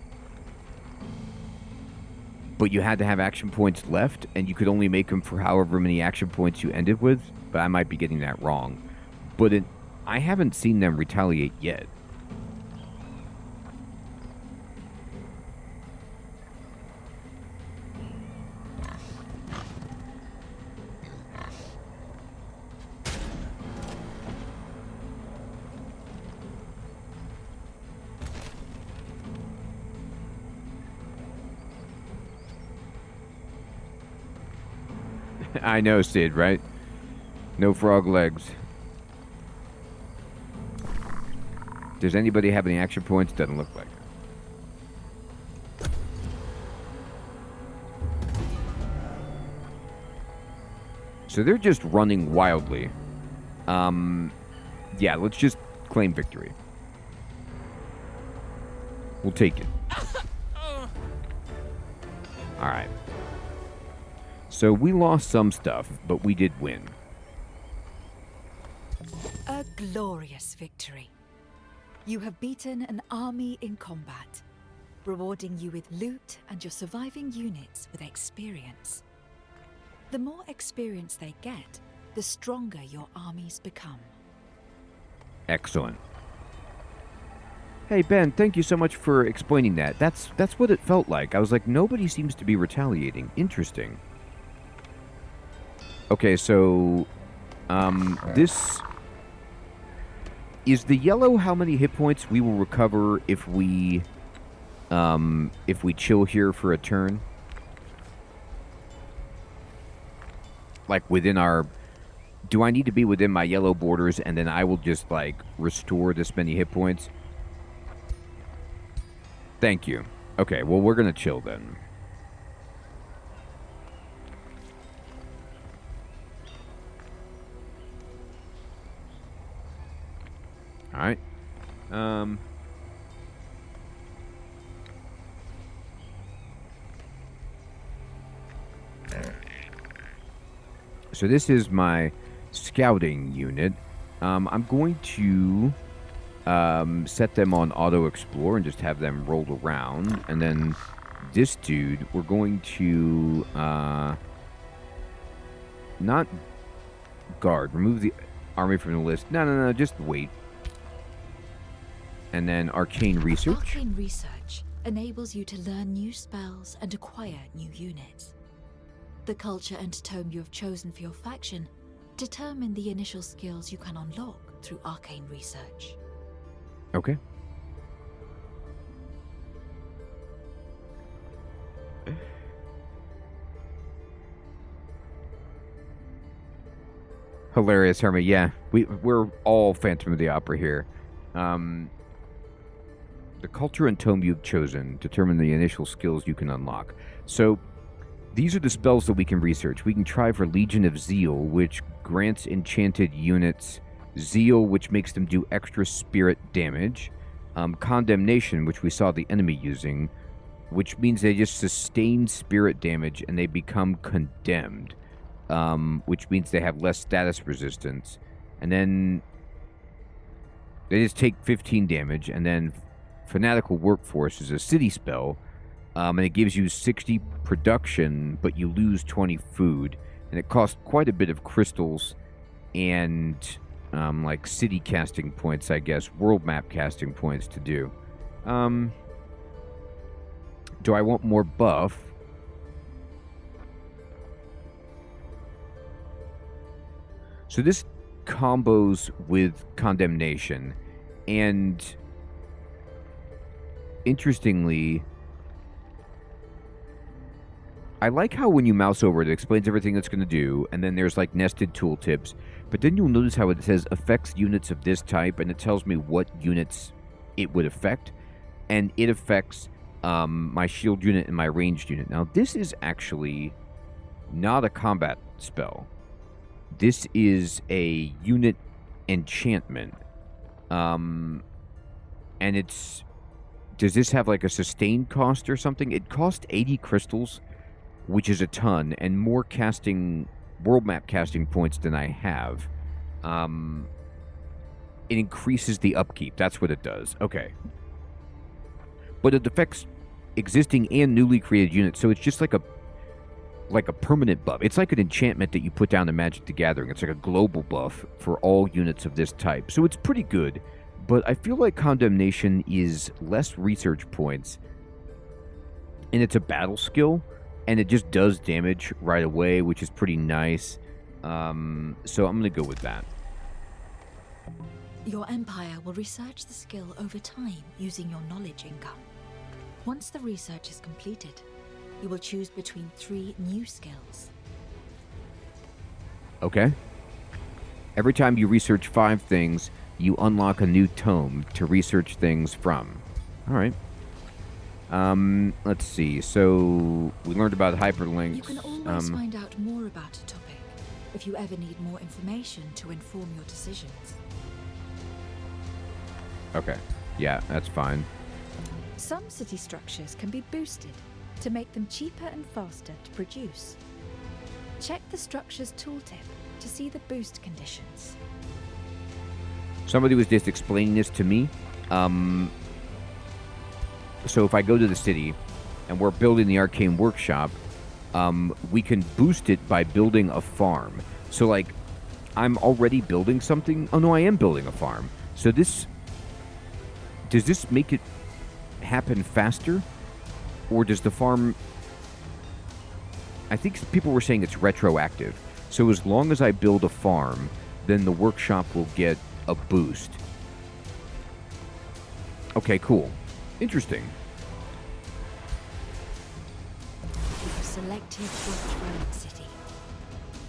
but you had to have action points left, and you could only make them for however many action points you ended with, but I might be getting that wrong. But I haven't seen them retaliate yet. I know, Sid, right? No frog legs. Does anybody have any action points? Doesn't look like it. So they're just running wildly. Yeah, let's just claim victory. We'll take it. Alright. So we lost some stuff, but we did win. A glorious victory. You have beaten an army in combat, rewarding you with loot and your surviving units with experience. The more experience they get, the stronger your armies become. Excellent. Hey, Ben, thank you so much for explaining that. That's what it felt like. I was like, nobody seems to be retaliating. Interesting. Okay, so this is the yellow. How many hit points we will recover if we chill here for a turn? Like within our, do I need to be within my yellow borders and then I will just like restore this many hit points? Thank you. Okay, well we're gonna chill then. Alright. So this is my scouting unit. I'm going to set them on auto explore and just have them roll around. And then this dude, we're going to not guard. Remove the army from the list. No, just wait. And then arcane research. Arcane research enables you to learn new spells and acquire new units. The culture and tome you have chosen for your faction determine the initial skills you can unlock through arcane research. Okay. Hilarious, Hermit. Yeah, we're all Phantom of the Opera here. The culture and tome you've chosen determine the initial skills you can unlock. So these are the spells that we can research. We can try for Legion of Zeal, which grants enchanted units Zeal, which makes them do extra spirit damage. Condemnation, which we saw the enemy using, which means they just sustain spirit damage and they become condemned, which means they have less status resistance. And then they just take 15 damage. And then Fanatical Workforce is a city spell, and it gives you 60 production, but you lose 20 food. And it costs quite a bit of crystals and like city casting points, I guess, world map casting points to do. Do I want more buff? So this combos with Condemnation, and interestingly, I like how when you mouse over it, it explains everything it's going to do, and then there's like nested tooltips. But then you'll notice how it says affects units of this type, and it tells me what units it would affect. And it affects my shield unit and my ranged unit. Now, this is actually not a combat spell. This is a unit enchantment. And it's... Does this have like a sustained cost or something? It costs 80 crystals, which is a ton, and more casting... world map casting points than I have. It increases the upkeep. That's what it does. Okay. But it affects existing and newly created units, so it's just like a permanent buff. It's like an enchantment that you put down in Magic the Gathering. It's like a global buff for all units of this type. So it's pretty good, but I feel like Condemnation is less research points, and it's a battle skill, and it just does damage right away, which is pretty nice. So I'm going to go with that. Your empire will research the skill over time using your knowledge income. Once the research is completed, you will choose between 3 new skills. Okay. Every time you research 5 things, you unlock a new tome to research things from. All right. Let's see. So we learned about hyperlinks. You can always find out more about a topic if you ever need more information to inform your decisions. Okay. Yeah, that's fine. Some city structures can be boosted to make them cheaper and faster to produce. Check the structure's tooltip to see the boost conditions. Somebody was just explaining this to me. So if I go to the city and we're building the arcane workshop, we can boost it by building a farm. So like, I'm already building something. Oh no, I am building a farm. So does this make it happen faster? Or does the farm... I think people were saying it's retroactive. So as long as I build a farm, then the workshop will get a boost. Okay, cool. Interesting. You have selected your throne city.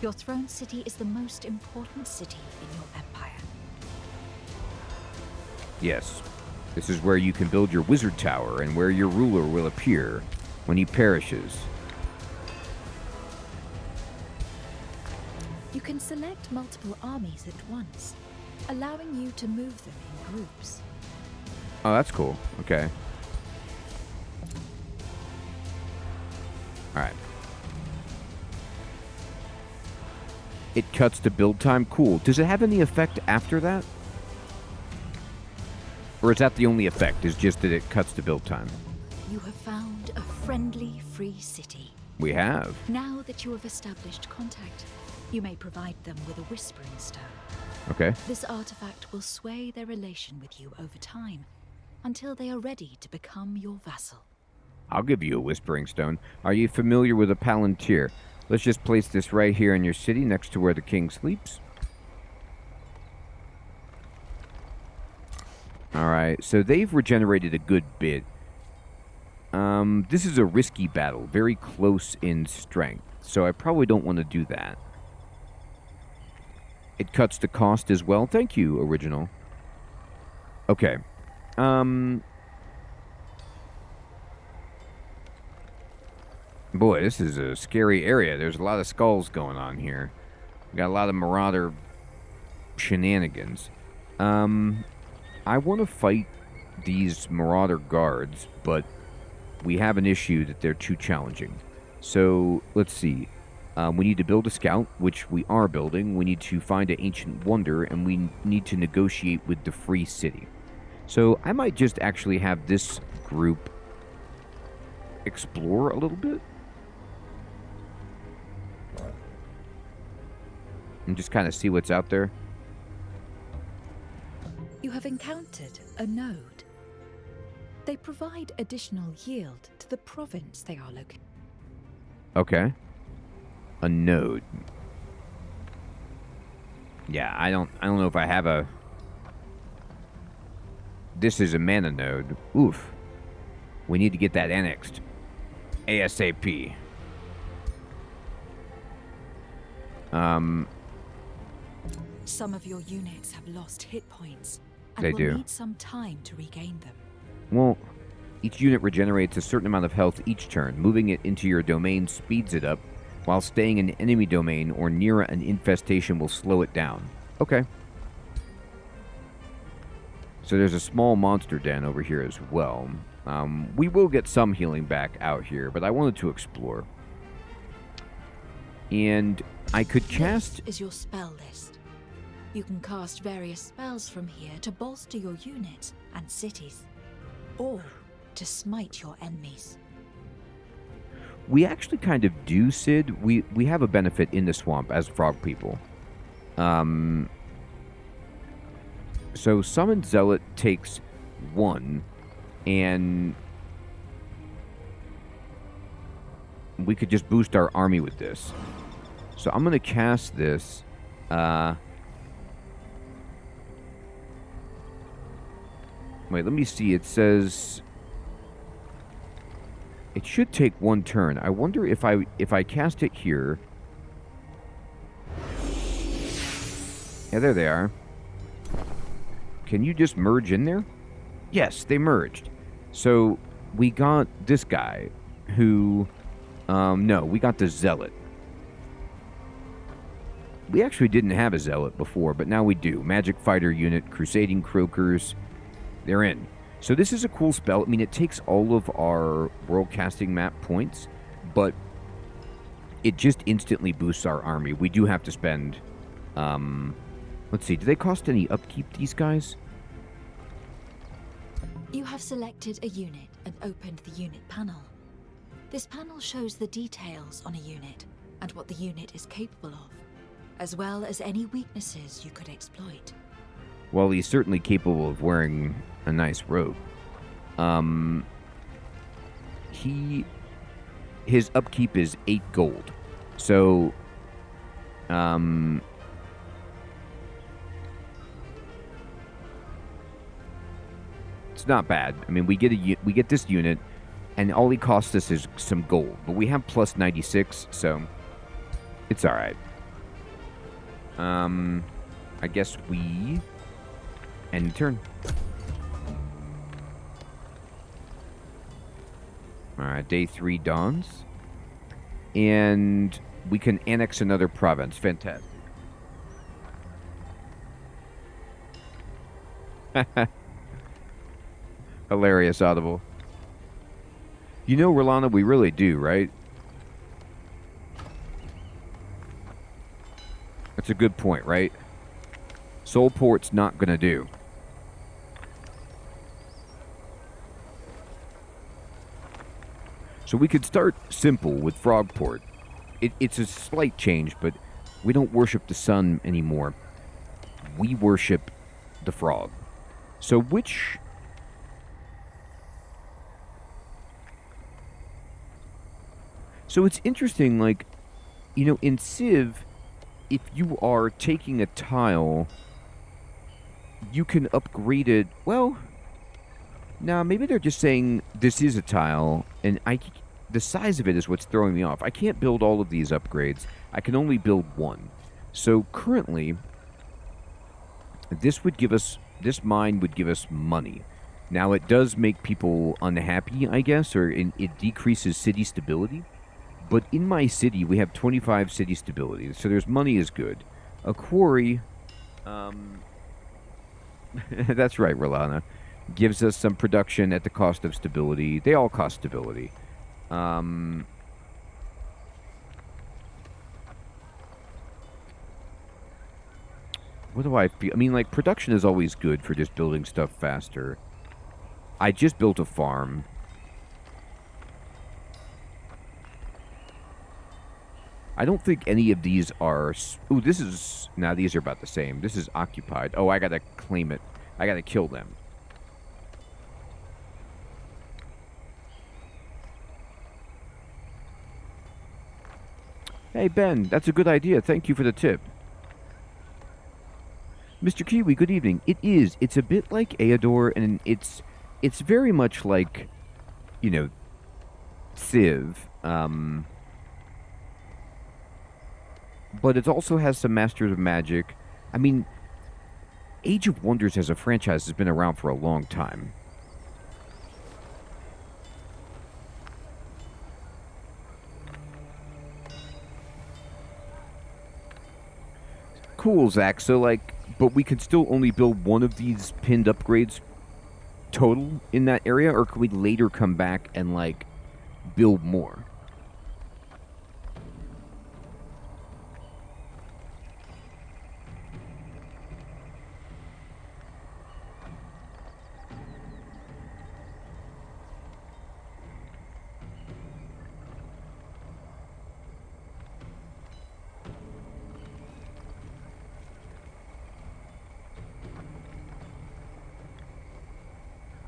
Your throne city is the most important city in your empire. Yes. This is where you can build your wizard tower and where your ruler will appear when he perishes. You can select multiple armies at once, allowing you to move them in groups. Oh, that's cool. Okay. Alright. It cuts to build time. Cool. Does it have any effect after that? Or is that the only effect, is just that it cuts to build time? You have found a friendly, free city. We have. Now that you have established contact, you may provide them with a Whispering Stone. Okay. This artifact will sway their relation with you over time, until they are ready to become your vassal. I'll give you a Whispering Stone. Are you familiar with a Palantir? Let's just place this right here in your city, next to where the king sleeps. Alright, so they've regenerated a good bit. This is a risky battle, very close in strength, so I probably don't want to do that. It cuts the cost as well. Thank you, original. Okay. Boy, this is a scary area. There's a lot of skulls going on here. We got a lot of marauder shenanigans. I want to fight these marauder guards, but we have an issue that they're too challenging. So, let's see. We need to build a scout, which we are building. We need to find an ancient wonder, and we need to negotiate with the free city. So, I might just actually have this group explore a little bit. And just kind of see what's out there. You have encountered a node. They provide additional yield to the province they are located. Okay. A node. Yeah, I don't know if I have a... This is a mana node. Oof. We need to get that annexed. ASAP. Some of your units have lost hit points and They will do. need some time to regain them. Well, each unit regenerates a certain amount of health each turn. Moving it into your domain speeds it up. while staying in enemy domain or near an infestation will slow it down. Okay. So there's a small monster den over here as well. We will get some healing back out here, but I wanted to explore. And I could cast... This is your spell list. You can cast various spells from here to bolster your units and cities, or to smite your enemies. We actually kind of do, Sid. We have a benefit in the swamp as frog people. So Summon Zealot takes 1, and we could just boost our army with this. So I'm going to cast this. Wait, let me see. It says it should take 1 turn. I wonder if I cast it here. Yeah, there they are. Can you just merge in there? Yes, they merged. So we got this guy who... no, we got the Zealot. We actually didn't have a Zealot before, but now we do. Magic Fighter Unit, Crusading Croakers. They're in. So this is a cool spell. I mean, it takes all of our World Casting Map points, but it just instantly boosts our army. We do have to spend... let's see, do they cost any upkeep, these guys? You have selected a unit and opened the unit panel. This panel shows the details on a unit and what the unit is capable of, as well as any weaknesses you could exploit. Well, he's certainly capable of wearing a nice robe. His upkeep is 8 gold. So, it's not bad. I mean, we get this unit, and all he costs us is some gold. But we have plus 96, so it's all right. I guess we end the turn. All right, day 3 dawns, and we can annex another province. Fantastic. Hilarious, Audible. You know, Rolana, we really do, right? That's a good point, right? Soulport's not gonna do. So we could start simple with Frogport. It's a slight change, but we don't worship the sun anymore. We worship the frog. So which... So it's interesting, like, you know, in Civ, if you are taking a tile, you can upgrade it. Well, nah, maybe they're just saying this is a tile, and the size of it is what's throwing me off. I can't build all of these upgrades. I can only build 1. So currently, this mine would give us money. Now, it does make people unhappy, I guess, or it decreases city stability. But in my city, we have 25 city stability, so there's money is good. A quarry, that's right, Rolana, gives us some production at the cost of stability. They all cost stability. What do I feel? I mean, like, production is always good for just building stuff faster. I just built a farm. I don't think any of these are... Ooh, this is... Nah, these are about the same. This is occupied. Oh, I gotta claim it. I gotta kill them. Hey, Ben, that's a good idea. Thank you for the tip. Mr. Kiwi, good evening. It is. It's a bit like Aeodor, and it's very much like, you know, Civ. But it also has some Masters of Magic. I mean, Age of Wonders as a franchise has been around for a long time. cool, Zach. So, like, but we can still only build one of these pinned upgrades total in that area, or can we later come back and, like, build more?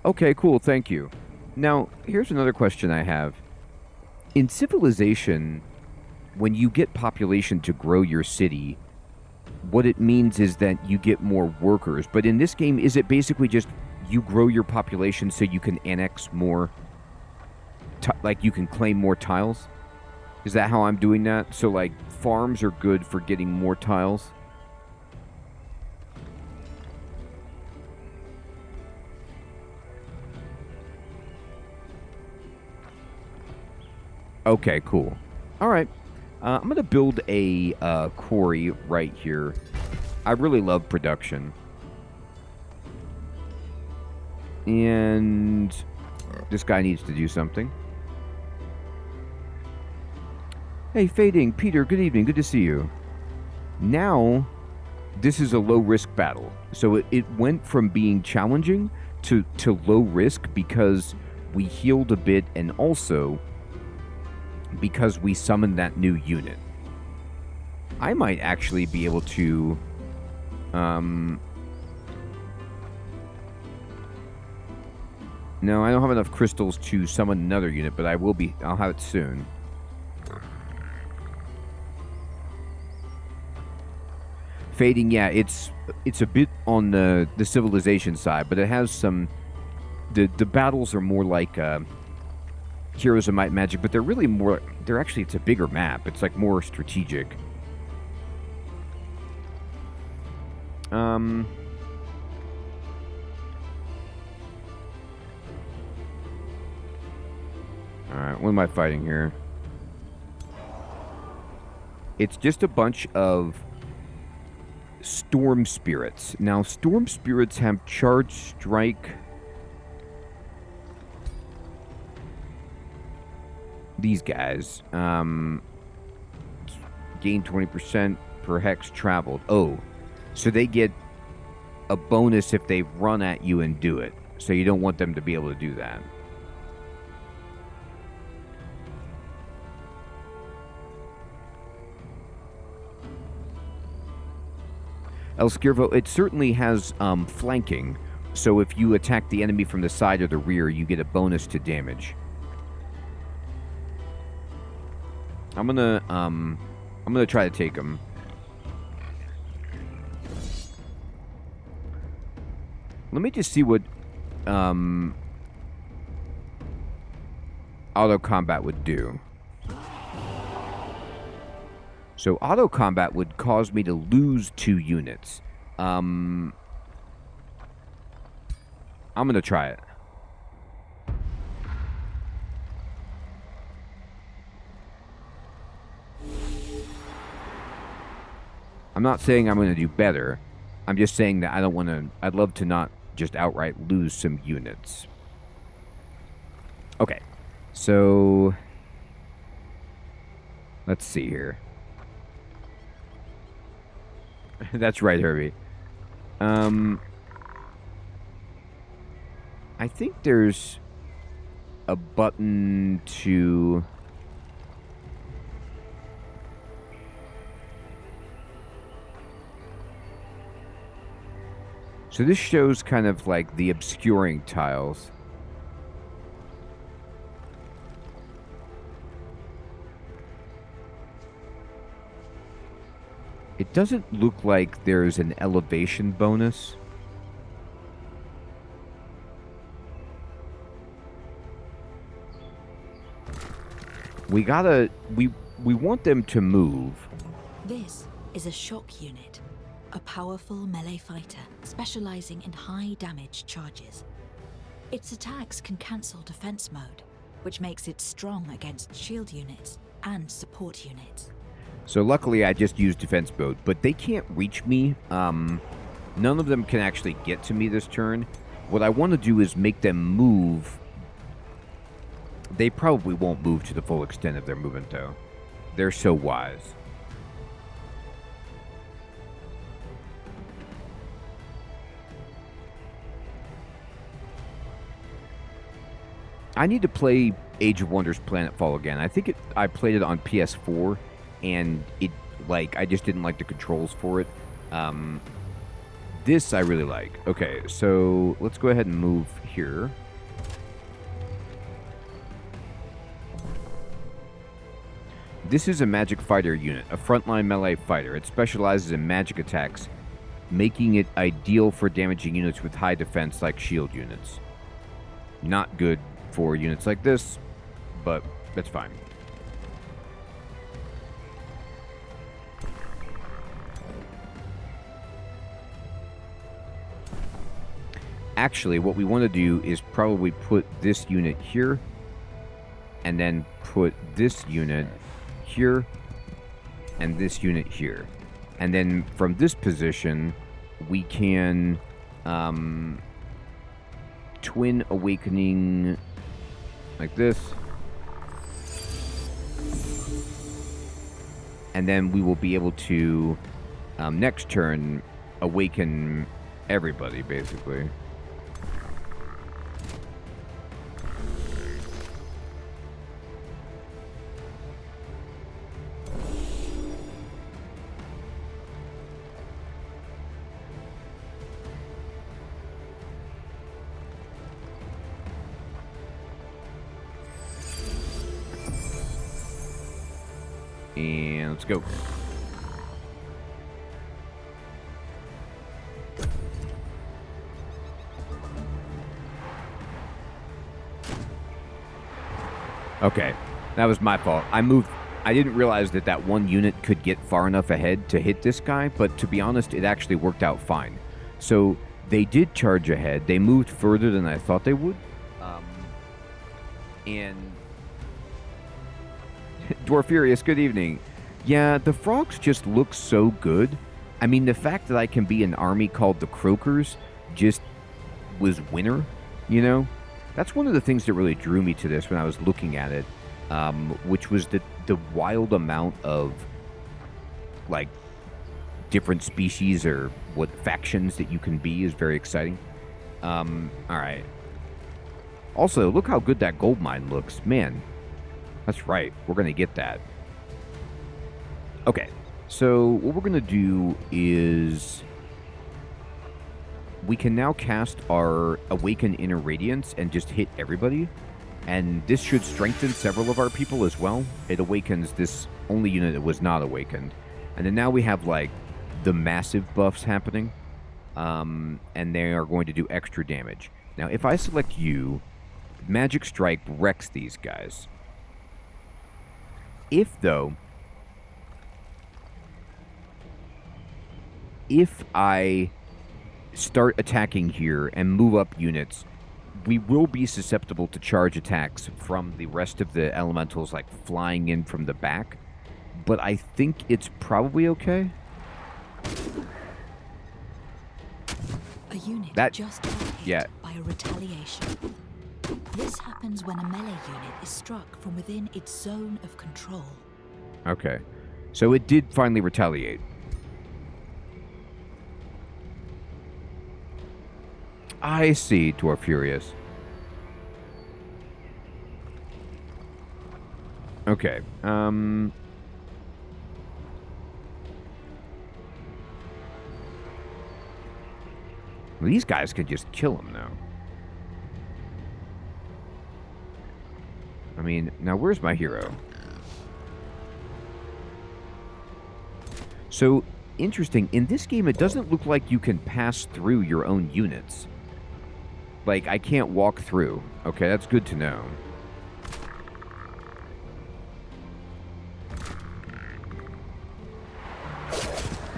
Okay, cool, thank you. Now, here's another question I have. In Civilization, when you get population to grow your city, what it means is that you get more workers. But in this game, is it basically just you grow your population so you can annex more, like you can claim more tiles? Is that how I'm doing that? So, like, farms are good for getting more tiles? Okay, cool. All right. I'm going to build a quarry right here. I really love production. And this guy needs to do something. Hey, Fading, Peter, good evening. Good to see you. Now, this is a low-risk battle. So it went from being challenging to low risk because we healed a bit and also because we summoned that new unit. I might actually be able to no, I don't have enough crystals to summon another unit, but I'll have it soon. Fading, yeah, it's a bit on the civilization side, but it has some the battles are more like Heroes of Might and Magic, but it's a bigger map. It's like more strategic. Alright, what am I fighting here? It's just a bunch of Storm Spirits. Now, Storm Spirits have Charge Strike. These guys gain 20% per hex traveled. Oh, so they get a bonus if they run at you and do it. So you don't want them to be able to do that. El Skirvo, it certainly has flanking. So if you attack the enemy from the side or the rear, you get a bonus to damage. I'm gonna try to take him. Let me just see what auto combat would do. So auto combat would cause me to lose 2 units. I'm gonna try it. I'm not saying I'm going to do better. I'm just saying that I'd love to not just outright lose some units. Okay. So, let's see here. That's right, Herbie. I think there's a button to... So this shows kind of like the obscuring tiles. It doesn't look like there's an elevation bonus. We want them to move. This is a shock unit, a powerful melee fighter specializing in high damage charges. Its attacks can cancel defense mode, which makes it strong against shield units and support units. So luckily I just used defense mode, but they can't reach me. None of them can actually get to me this turn. What I want to do is make them move. They probably won't move to the full extent of their movement, though. They're so wise. I need to play Age of Wonders Planetfall again. I think I played it on PS4, and I just didn't like the controls for it. This I really like. Okay, so let's go ahead and move here. This is a magic fighter unit, a frontline melee fighter. It specializes in magic attacks, making it ideal for damaging units with high defense like shield units. Not good for units like this, but that's fine. Actually, what we want to do is probably put this unit here, and then put this unit here, and this unit here. And then from this position, we can twin awakening like this. And then we will be able to, next turn, awaken everybody, basically. And let's go. Okay, that was my fault. I didn't realize that one unit could get far enough ahead to hit this guy, but to be honest, it actually worked out fine. So they did charge ahead. They moved further than I thought they would. And Dwarfurious, good evening. Yeah, the frogs just look so good. I mean, the fact that I can be an army called the Croakers just was winner, you know? That's one of the things that really drew me to this when I was looking at it, which was the wild amount of, like, different species or what factions that you can be is very exciting. All right. Also, look how good that gold mine looks. Man, that's right. We're going to get that. Okay. So what we're going to do is we can now cast our Awaken Inner Radiance and just hit everybody. And this should strengthen several of our people as well. It awakens this only unit that was not awakened. And then now we have, like, the massive buffs happening. And they are going to do extra damage. Now, if I select you, Magic Strike wrecks these guys. If I start attacking here and move up units, we will be susceptible to charge attacks from the rest of the elementals, like flying in from the back. But I think it's probably okay. A unit just got hit by a retaliation. This happens when a melee unit is struck from within its zone of control. Okay. So it did finally retaliate. I see, Dwarfurious. Okay. These guys could just kill him now. I mean, now where's my hero? So, interesting. In this game, it doesn't look like you can pass through your own units. Like, I can't walk through. Okay, that's good to know.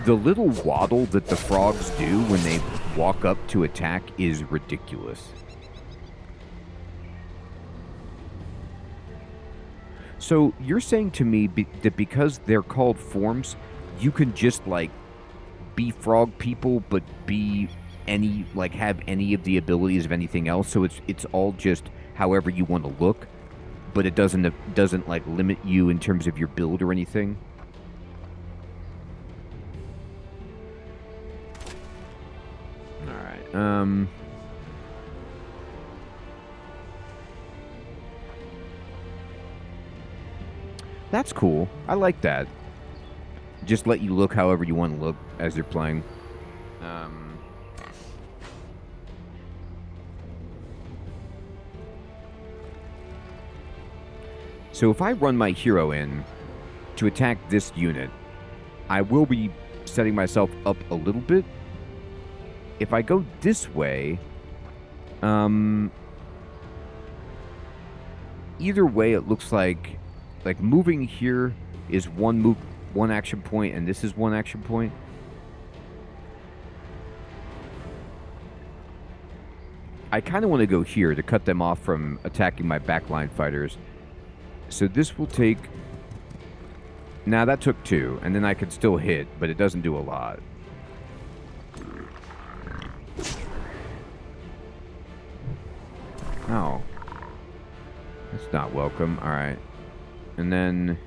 The little waddle that the frogs do when they walk up to attack is ridiculous. So you're saying to me that because they're called forms, you can just like be frog people, but be any like have any of the abilities of anything else. So it's all just however you want to look, but it doesn't like limit you in terms of your build or anything. All right. That's cool. I like that. Just let you look however you want to look as you're playing. So if I run my hero in to attack this unit, I will be setting myself up a little bit. If I go this way, either way, it looks like moving here is one action point, and this is one action point. I kind of want to go here to cut them off from attacking my backline fighters. So this will take... Now that took 2, and then I can still hit, but it doesn't do a lot. Oh. That's not welcome. Alright. And then...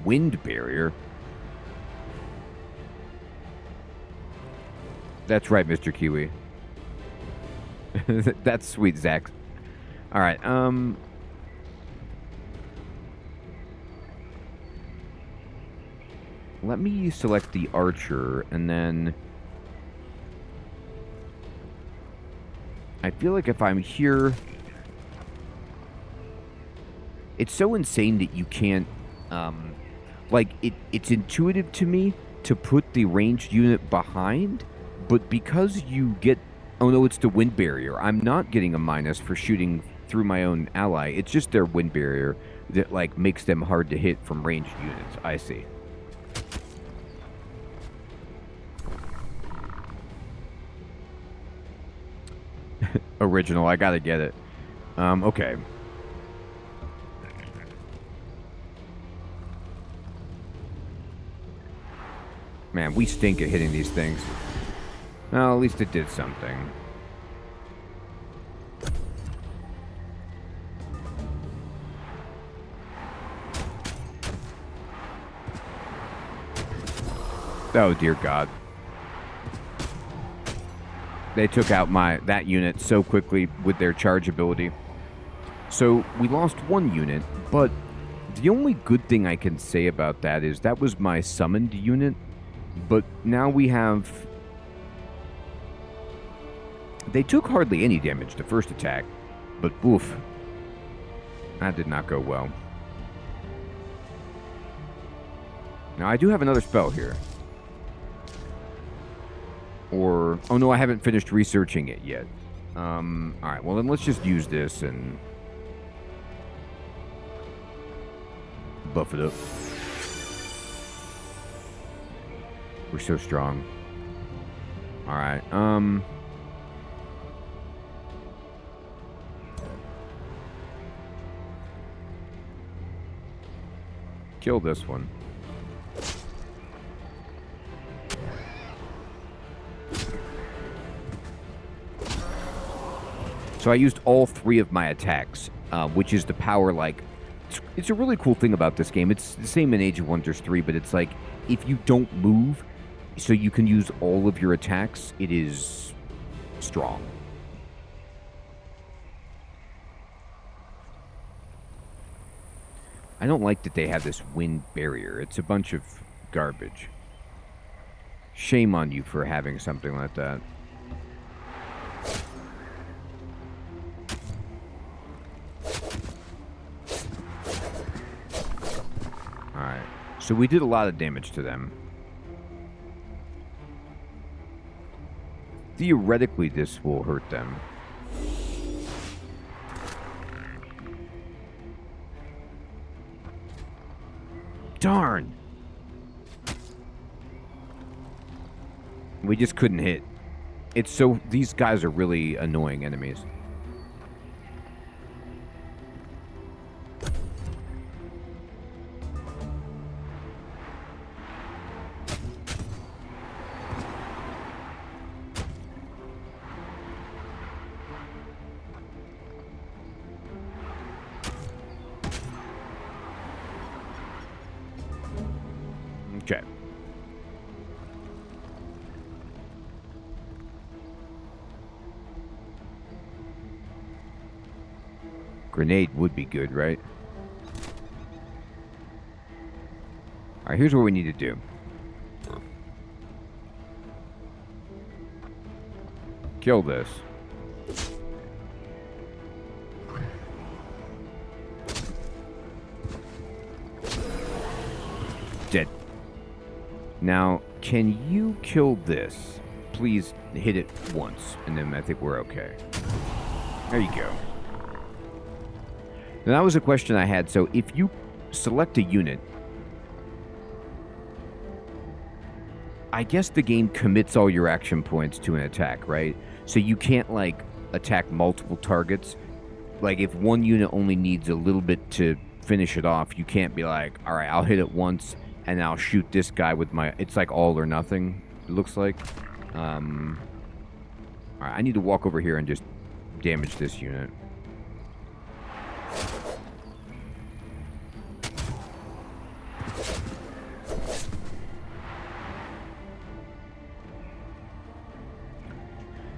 Wind barrier? That's right, Mr. Kiwi. That's sweet, Zach. Alright, let me select the archer, and then... I feel like if I'm here... It's so insane that you can't... like, it's intuitive to me to put the ranged unit behind, but because you get... Oh no, it's the wind barrier. I'm not getting a minus for shooting through my own ally. It's just their wind barrier that, like, makes them hard to hit from ranged units. I see. Original, I gotta get it. Okay. Man, we stink at hitting these things. Well, at least it did something. Oh, dear God. They took out that unit so quickly with their charge ability. So, we lost one unit, but the only good thing I can say about that is that was my summoned unit, but now we have... They took hardly any damage the first attack, but oof. That did not go well. Now, I do have another spell here. Or... Oh, no, I haven't finished researching it yet. Alright, well, then let's just use this and... buff it up. We're so strong. Alright, kill this one. So I used all 3 of my attacks, which is the power, like... It's a really cool thing about this game. It's the same in Age of Wonders 3, but it's like, if you don't move, so you can use all of your attacks, it is strong. I don't like that they have this wind barrier. It's a bunch of garbage. Shame on you for having something like that. Alright. So we did a lot of damage to them. Theoretically, this will hurt them. Darn! We just couldn't hit. It's so... These guys are really annoying enemies. Okay. Grenade would be good, right? Alright, here's what we need to do. Kill this. Dead. Now, can you kill this? Please hit it once, and then I think we're okay. There you go. Now, that was a question I had. So, if you select a unit, I guess the game commits all your action points to an attack, right? So you can't, like, attack multiple targets. Like, if one unit only needs a little bit to finish it off, you can't be like, all right, I'll hit it once, and I'll shoot this guy with my... It's like all or nothing, it looks like. All right, I need to walk over here and just damage this unit.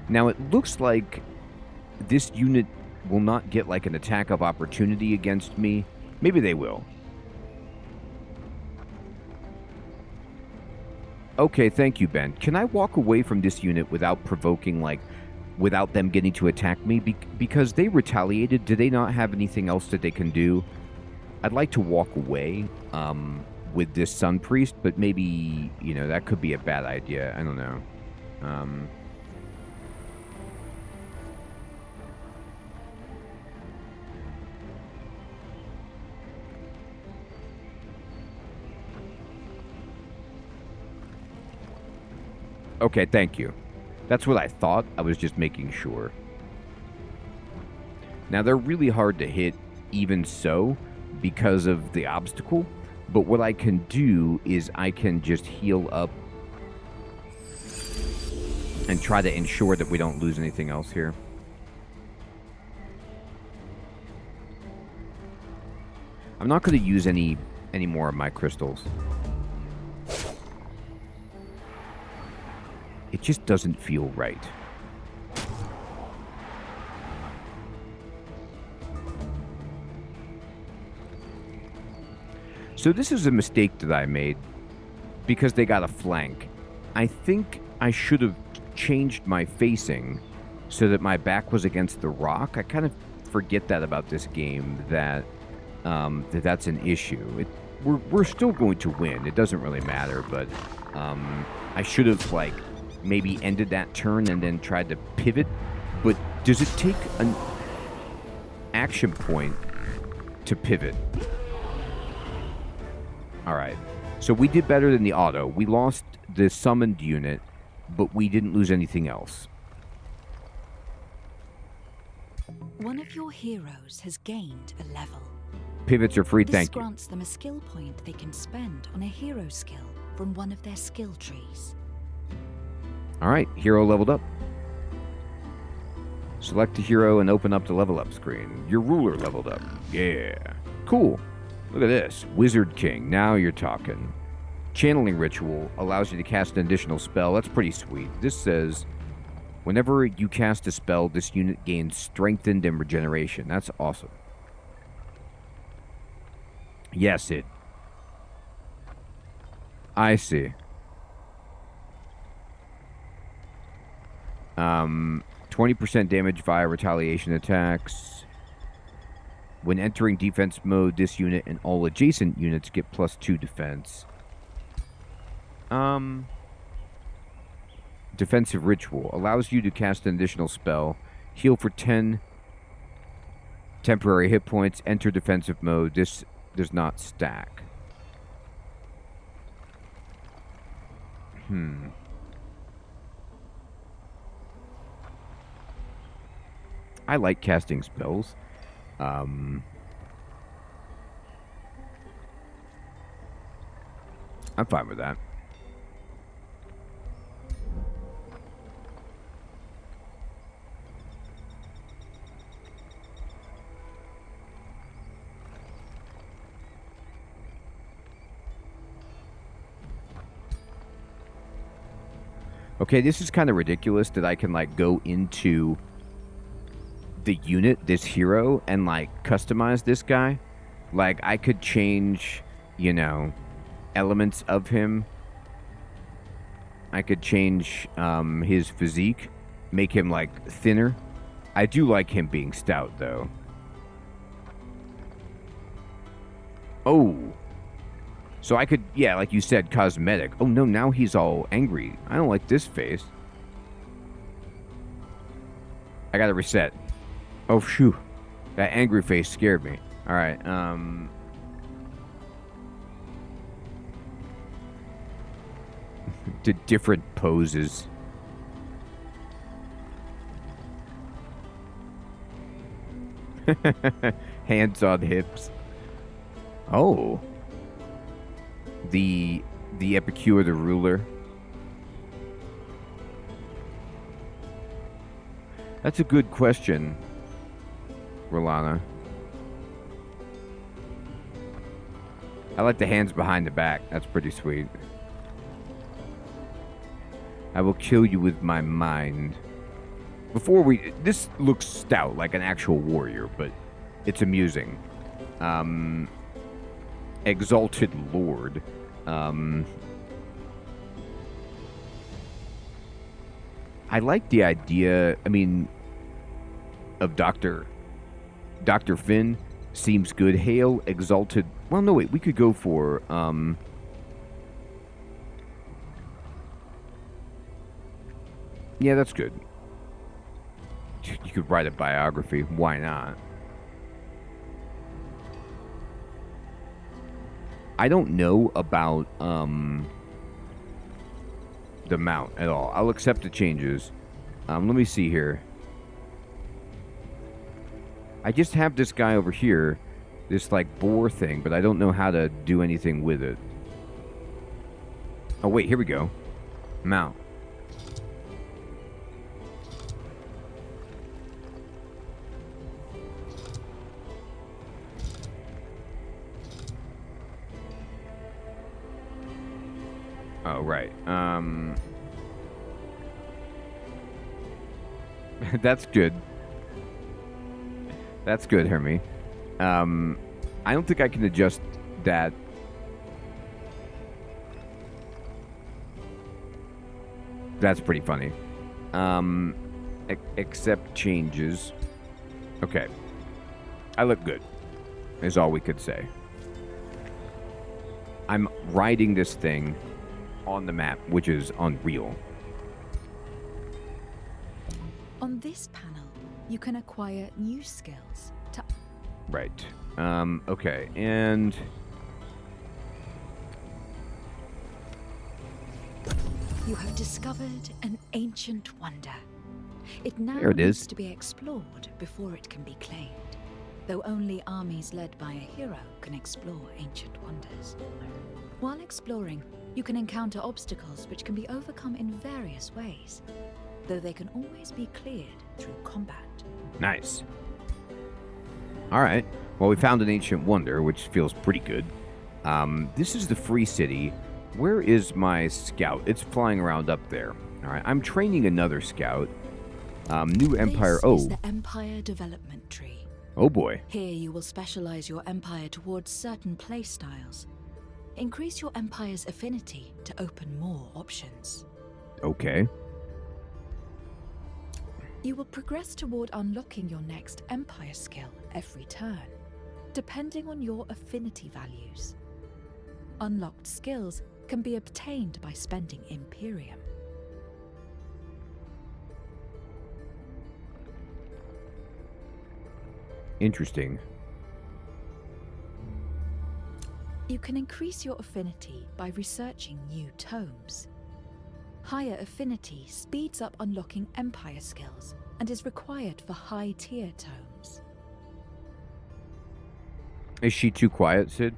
Now, it looks like this unit will not get, like, an attack of opportunity against me. Maybe they will. Okay, thank you, Ben. Can I walk away from this unit without provoking, like, without them getting to attack me? Because they retaliated. Do they not have anything else that they can do? I'd like to walk away with this Sun Priest, but maybe, you know, that could be a bad idea. I don't know. Okay, thank you. That's what I thought. I was just making sure. Now, they're really hard to hit even so because of the obstacle. But what I can do is I can just heal up and try to ensure that we don't lose anything else here. I'm not going to use any more of my crystals. It just doesn't feel right. So this is a mistake that I made because they got a flank. I think I should have changed my facing so that my back was against the rock. I kind of forget that about this game, that that's an issue. We're still going to win. It doesn't really matter, but I should have, like, maybe ended that turn and then tried to pivot. But does it take an action point to pivot? Alright, so we did better than the auto. We lost the summoned unit, but we didn't lose anything else. One of your heroes has gained a level. Pivots are free, thank you. This grants them a skill point they can spend on a hero skill from one of their skill trees. Alright, hero leveled up. Select a hero and open up the level up screen. Your ruler leveled up. Yeah. Cool. Look at this. Wizard King. Now you're talking. Channeling Ritual allows you to cast an additional spell. That's pretty sweet. This says, whenever you cast a spell, this unit gains strengthened and regeneration. That's awesome. Yes, it. I see. 20% damage via retaliation attacks. When entering defense mode, this unit and all adjacent units get +2 defense. Defensive Ritual allows you to cast an additional spell. Heal for 10 temporary hit points. Enter defensive mode. This does not stack. I like casting spells. I'm fine with that. Okay, this is kind of ridiculous that I can, like, go into the unit, this hero, and, like, customize this guy. Like, I could change, you know, elements of him. I could change his physique, make him, like, thinner. I do like him being stout, though. Oh. So I could, yeah, like you said, cosmetic. Oh, no, now he's all angry. I don't like this face. I gotta reset. Oh, phew. That angry face scared me. Alright, the different poses. Hands on hips. Oh. The Epicure, the ruler. That's a good question, Rolana. I like the hands behind the back. That's pretty sweet. I will kill you with my mind. Before we... This looks stout, like an actual warrior, but it's amusing. Exalted Lord. I like the idea, I mean, of Dr. Finn. Seems good. Hail, Exalted... Well, no, wait, we could go for, yeah, that's good. You could write a biography. Why not? I don't know about the mount at all. I'll accept the changes. Let me see here. I just have this guy over here, this like boar thing, but I don't know how to do anything with it. Oh wait, here we go. Mount. Oh, right. That's good. That's good, Hermie. I don't think I can adjust that. That's pretty funny. Accept changes. Okay. I look good, is all we could say. I'm riding this thing on the map, which is unreal. On this panel, you can acquire new skills to... Right. Okay, and... You have discovered an ancient wonder. It now There it needs is. to be explored before it can be claimed, though only armies led by a hero can explore ancient wonders. While exploring, you can encounter obstacles which can be overcome in various ways, though they can always be cleared through combat. Nice. Alright. Well, we found an ancient wonder, which feels pretty good. This is the free city. Where is my scout? It's flying around up there. Alright, I'm training another scout. New empire. This is the Empire Development Tree. Oh boy. Here you will specialize your empire towards certain playstyles. Increase your empire's affinity to open more options. Okay. You will progress toward unlocking your next empire skill every turn, depending on your affinity values. Unlocked skills can be obtained by spending Imperium. Interesting. You can increase your affinity by researching new tomes. Higher affinity speeds up unlocking empire skills and is required for high-tier tomes. Is she too quiet, Sid?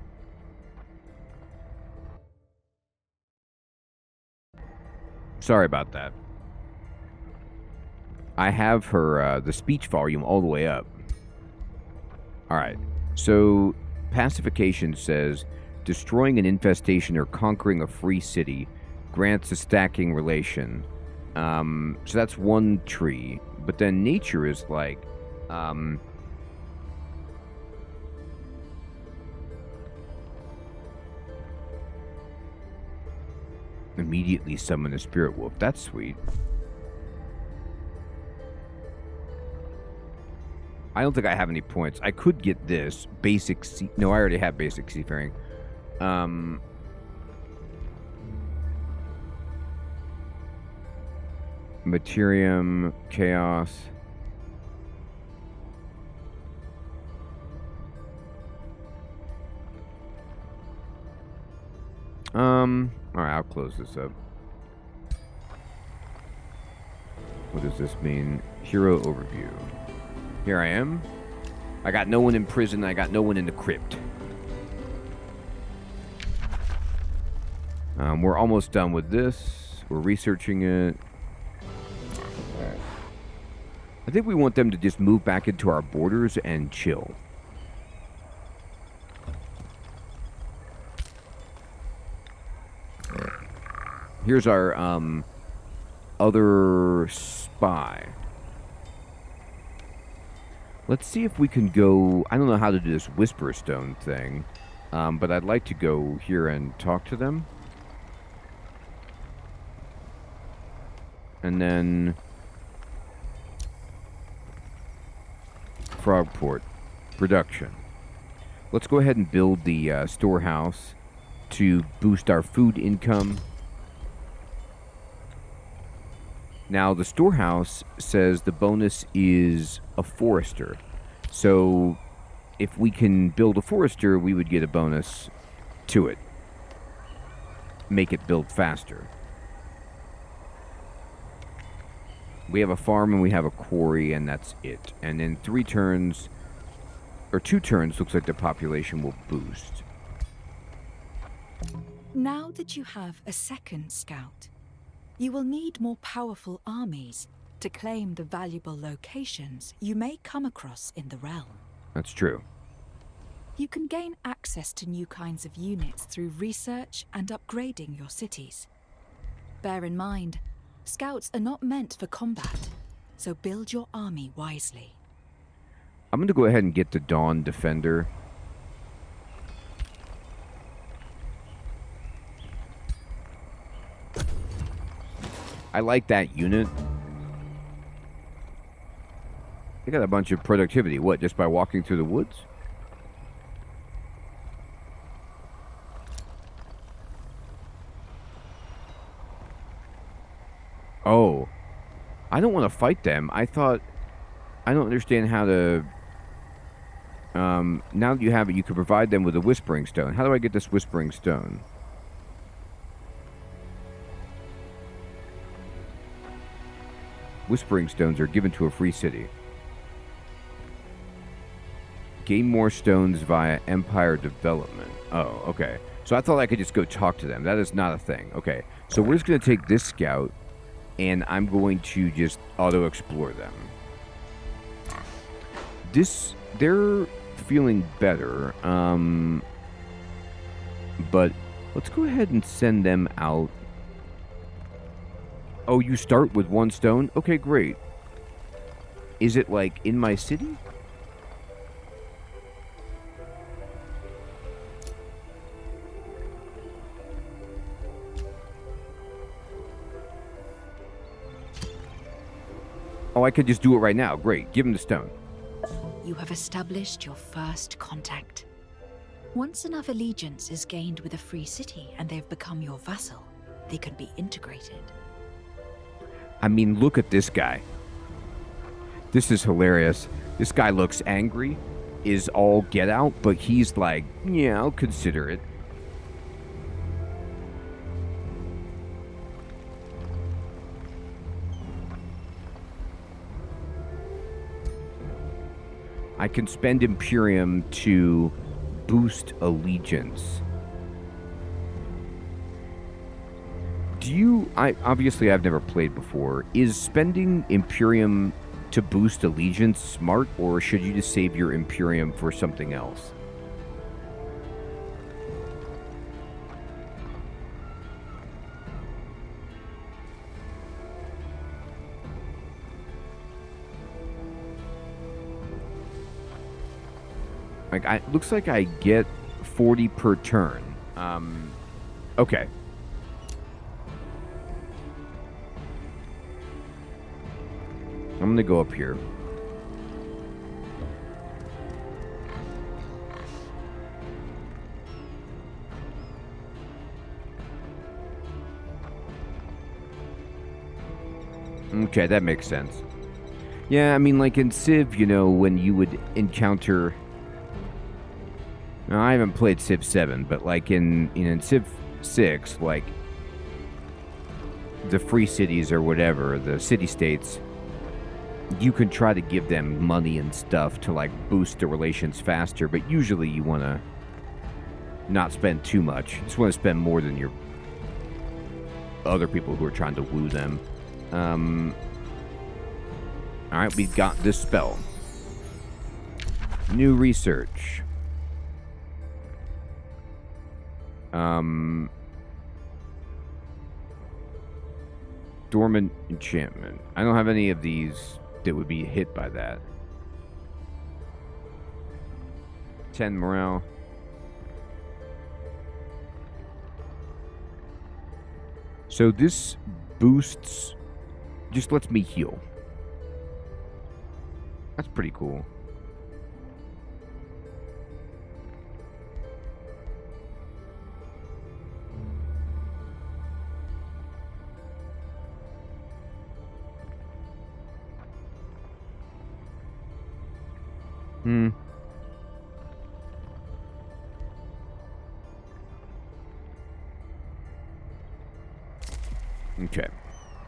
Sorry about that. I have her, the speech volume all the way up. Alright, so pacification says, destroying an infestation or conquering a free city grants a stacking relation. So that's one tree. But then nature is like, immediately summon a spirit wolf. That's sweet. I don't think I have any points. I could get this basic sea. No, I already have basic seafaring. Materium, chaos. Alright, I'll close this up. What does this mean? Hero overview. Here I am. I got no one in prison. I got no one in the crypt. We're almost done with this. We're researching it. I think we want them to just move back into our borders and chill. Here's our other spy. Let's see if we can go... I don't know how to do this Whisper Stone thing, but I'd like to go here and talk to them. And then... Frogport. Production. Let's go ahead and build the storehouse to boost our food income. Now, the storehouse says the bonus is a forester. So, if we can build a forester, we would get a bonus to it. Make it build faster. We have a farm and we have a quarry, and that's it. And in 3 turns, or 2 turns, looks like the population will boost. Now that you have a second scout, you will need more powerful armies to claim the valuable locations you may come across in the realm. That's true. You can gain access to new kinds of units through research and upgrading your cities. Bear in mind, scouts are not meant for combat, so build your army wisely. I'm going to go ahead and get the Dawn Defender. I like that unit. They got a bunch of productivity. What, just by walking through the woods? Oh. I don't want to fight them. I thought... I don't understand how to... now that you have it, you can provide them with a Whispering Stone. How do I get this Whispering Stone? Whispering Stones are given to a free city. Gain more stones via Empire Development. Oh, okay. So I thought I could just go talk to them. That is not a thing. Okay. So we're just going to take this scout, and I'm going to just auto-explore them. They're feeling better. But let's go ahead and send them out. Oh, you start with 1 stone? Okay, great. Is it, like, in my city? Oh, I could just do it right now. Great. Give him the stone. You have established your first contact. Once enough allegiance is gained with a free city and they've become your vassal, they can be integrated. I mean, look at this guy. This is hilarious. This guy looks angry, is all get out, but he's like, yeah, I'll consider it. I can spend Imperium to boost allegiance. Obviously I've never played before. Is spending Imperium to boost allegiance smart, or should you just save your Imperium for something else? Like, looks like I get 40 per turn. Okay. I'm gonna go up here. Okay, that makes sense. Yeah, I mean, like in Civ, you know, when you would encounter... Now, I haven't played Civ 7, but like in Civ 6, like the free cities or whatever, the city-states, you can try to give them money and stuff to like boost the relations faster, but usually you want to not spend too much. You just want to spend more than your other people who are trying to woo them. Alright, we've got this spell. New research. Dormant enchantment. I don't have any of these that would be hit by that. 10 morale. So this boosts... just lets me heal. That's pretty cool. Okay.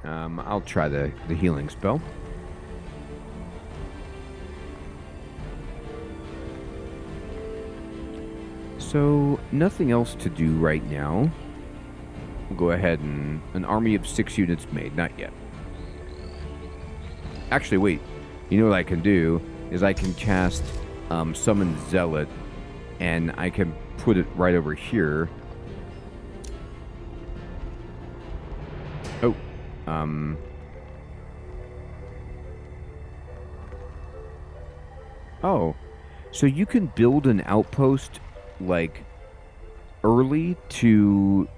I'll try the healing spell. So, nothing else to do right now. We'll go ahead and... an army of 6 units made. Not yet. Actually, wait. You know what I can do? Is I can cast Summon Zealot, and I can put it right over here. Oh. Oh. So you can build an outpost, like, early to...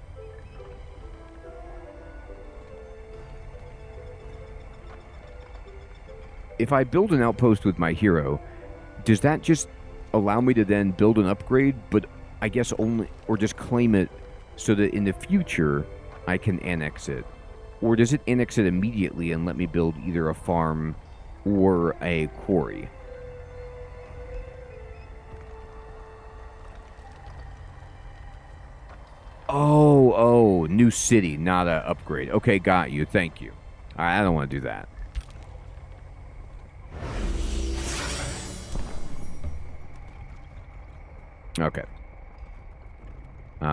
If I build an outpost with my hero, does that just allow me to then build an upgrade, but I guess only... or just claim it so that in the future I can annex it? Or does it annex it immediately and let me build either a farm or a quarry? Oh, new city, not a upgrade. Okay, got you. Thank you. I don't want to do that. Okay.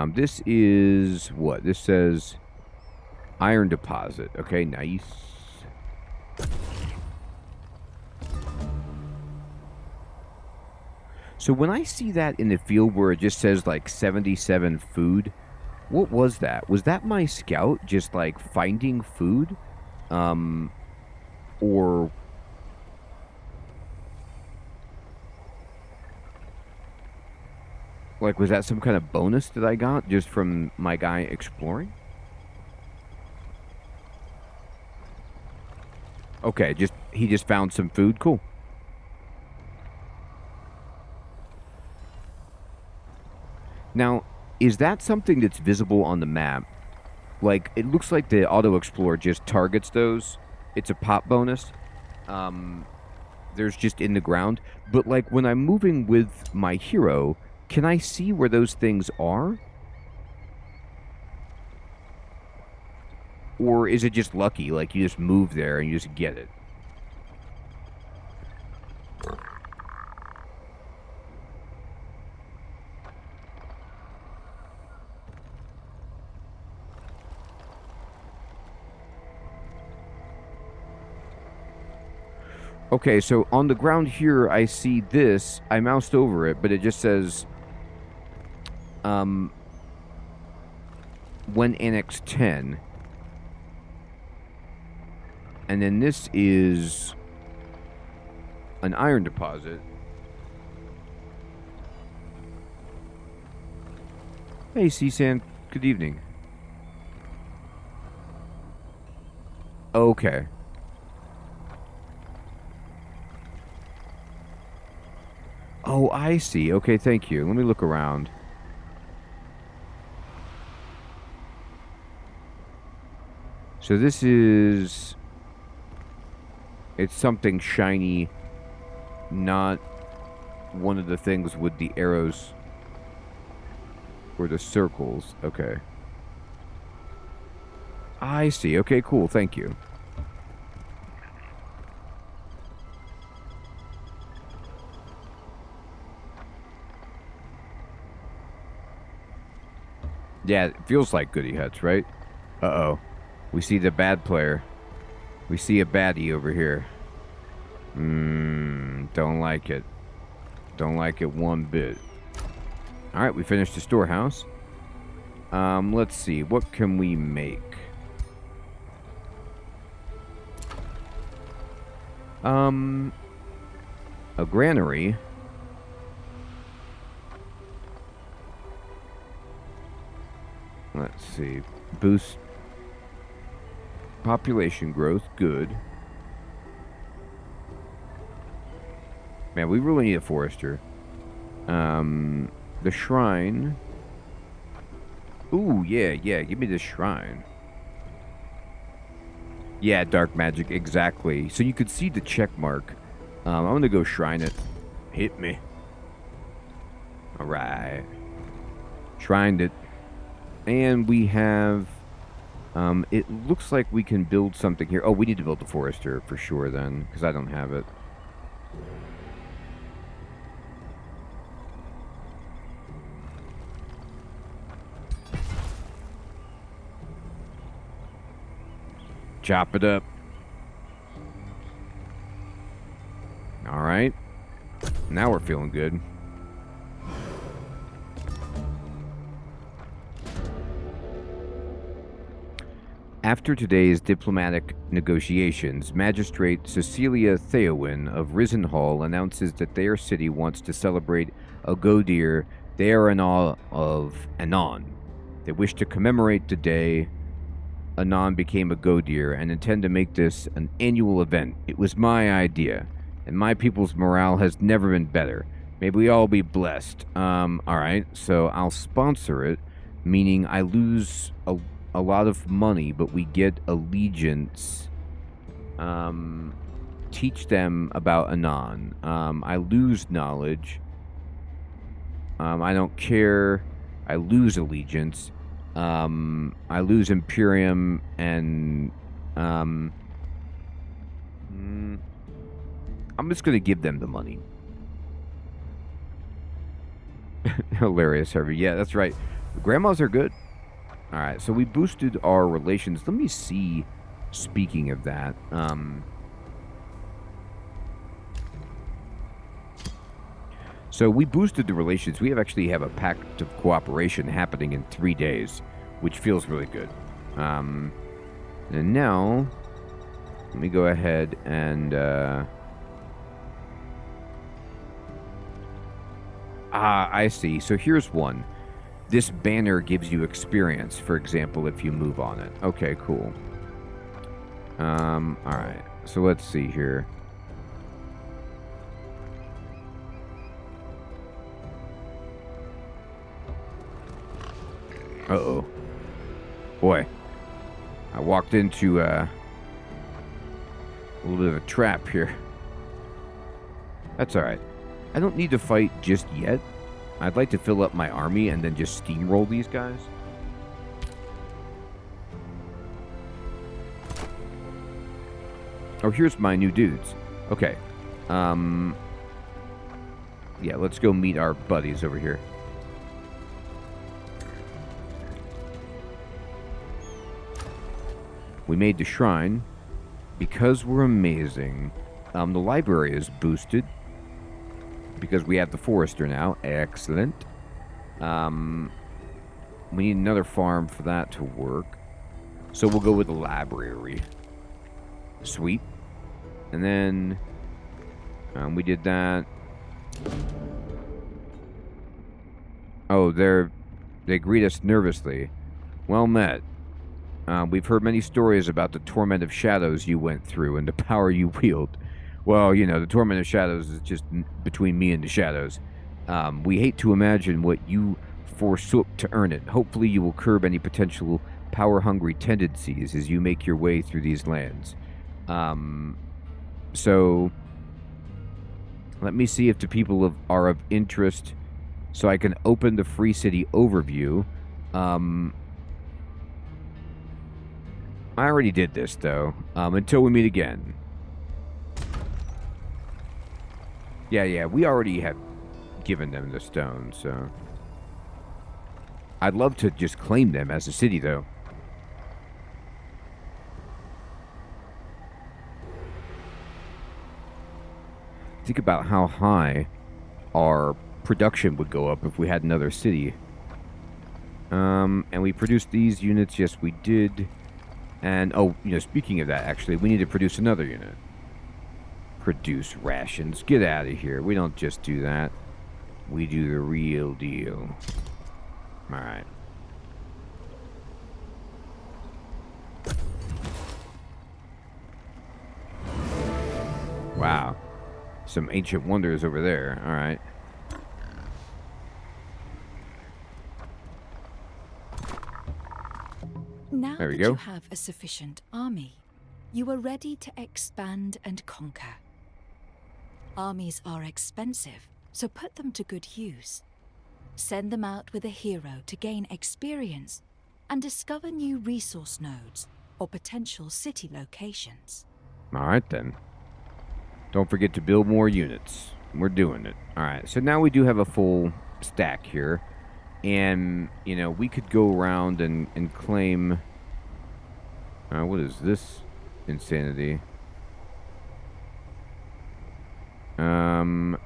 This is what? This says iron deposit. Okay, nice. So when I see that in the field where it just says like 77 food, what was that? Was that my scout just like finding food? Or... like, was that some kind of bonus that I got just from my guy exploring? Okay, he just found some food. Cool. Now, is that something that's visible on the map? Like, it looks like the auto-explorer just targets those. It's a pop bonus. There's just in the ground. But, like, when I'm moving with my hero... can I see where those things are? Or is it just lucky, like you just move there and you just get it? Okay, so on the ground here, I see this. I moused over it, but it just says, when Annex 10. And then this is an iron deposit. Hey, C-San. Good evening. Okay. Oh, I see. Okay, thank you. Let me look around. So this is... It's something shiny, not one of the things with the arrows or the circles. Okay. I see. Okay, cool. Thank you. Yeah, it feels like goody huts, right? Uh-oh. We see the bad player. We see a baddie over here. Don't like it. Don't like it one bit. Alright, we finished the storehouse. Let's see. What can we make? A granary. Let's see. Boost population growth. Good. Man, we really need a forester. The shrine. Ooh, yeah. Give me the shrine. Yeah, dark magic, exactly. So you could see the check mark. I'm gonna go shrine it. Hit me. Alright. Shrined it. And we have... it looks like we can build something here. Oh, we need to build the forester for sure then, because I don't have it. Chop it up. Alright. Now we're feeling good. After today's diplomatic negotiations, Magistrate Cecilia Theowin of Risen Hall announces that their city wants to celebrate a Godir there in awe of Anon. They wish to commemorate the day Anon became a Godir and intend to make this an annual event. It was my idea, and my people's morale has never been better. May we all be blessed. Alright, so I'll sponsor it, meaning I lose a lot of money, but we get allegiance. Teach them about Anon. I lose knowledge. I don't care. I lose allegiance. I lose Imperium, and I'm just gonna give them the money. Hilarious, Harvey. Yeah, that's right. Grandmas are good. Alright, so we boosted our relations. Let me see, speaking of that, so we boosted the relations. We actually have a pact of cooperation happening in 3 days, which feels really good. And now, let me go ahead and, I see. So here's one. This banner gives you experience, for example, if you move on it. Okay, cool. Alright. So let's see here. Uh-oh. Boy. I walked into, a little bit of a trap here. That's alright. I don't need to fight just yet. I'd like to fill up my army and then just steamroll these guys. Oh, here's my new dudes. Okay. Yeah, let's go meet our buddies over here. We made the shrine. Because we're amazing, The library is boosted because we have the forester now. Excellent. We need another farm for that to work. So we'll go with the library. Sweet. And then we did that. Oh, they greet us nervously. Well met. We've heard many stories about the torment of shadows you went through and the power you wield. Well, you know, the torment of shadows is just between me and the shadows. We hate to imagine what you forsook to earn it. Hopefully you will curb any potential power-hungry tendencies as you make your way through these lands. So, let me see if the people are of interest so I can open the Free City overview. I already did this, though. Until we meet again. Yeah, we already have given them the stone, so... I'd love to just claim them as a city, though. Think about how high our production would go up if we had another city. And we produced these units. Yes, we did. And, oh, you know, speaking of that, actually, we need to produce another unit. Produce rations. Get out of here. We don't just do that. We do the real deal. Alright. Wow. Some ancient wonders over there. Alright. Now There we that go. you have a sufficient army, you are ready to expand and conquer. Armies are expensive, so put them to good use. Send them out with a hero to gain experience and discover new resource nodes or potential city locations. Alright then. Don't forget to build more units. We're doing it. Alright, so now we do have a full stack here. And, you know, we could go around and claim... what is this insanity?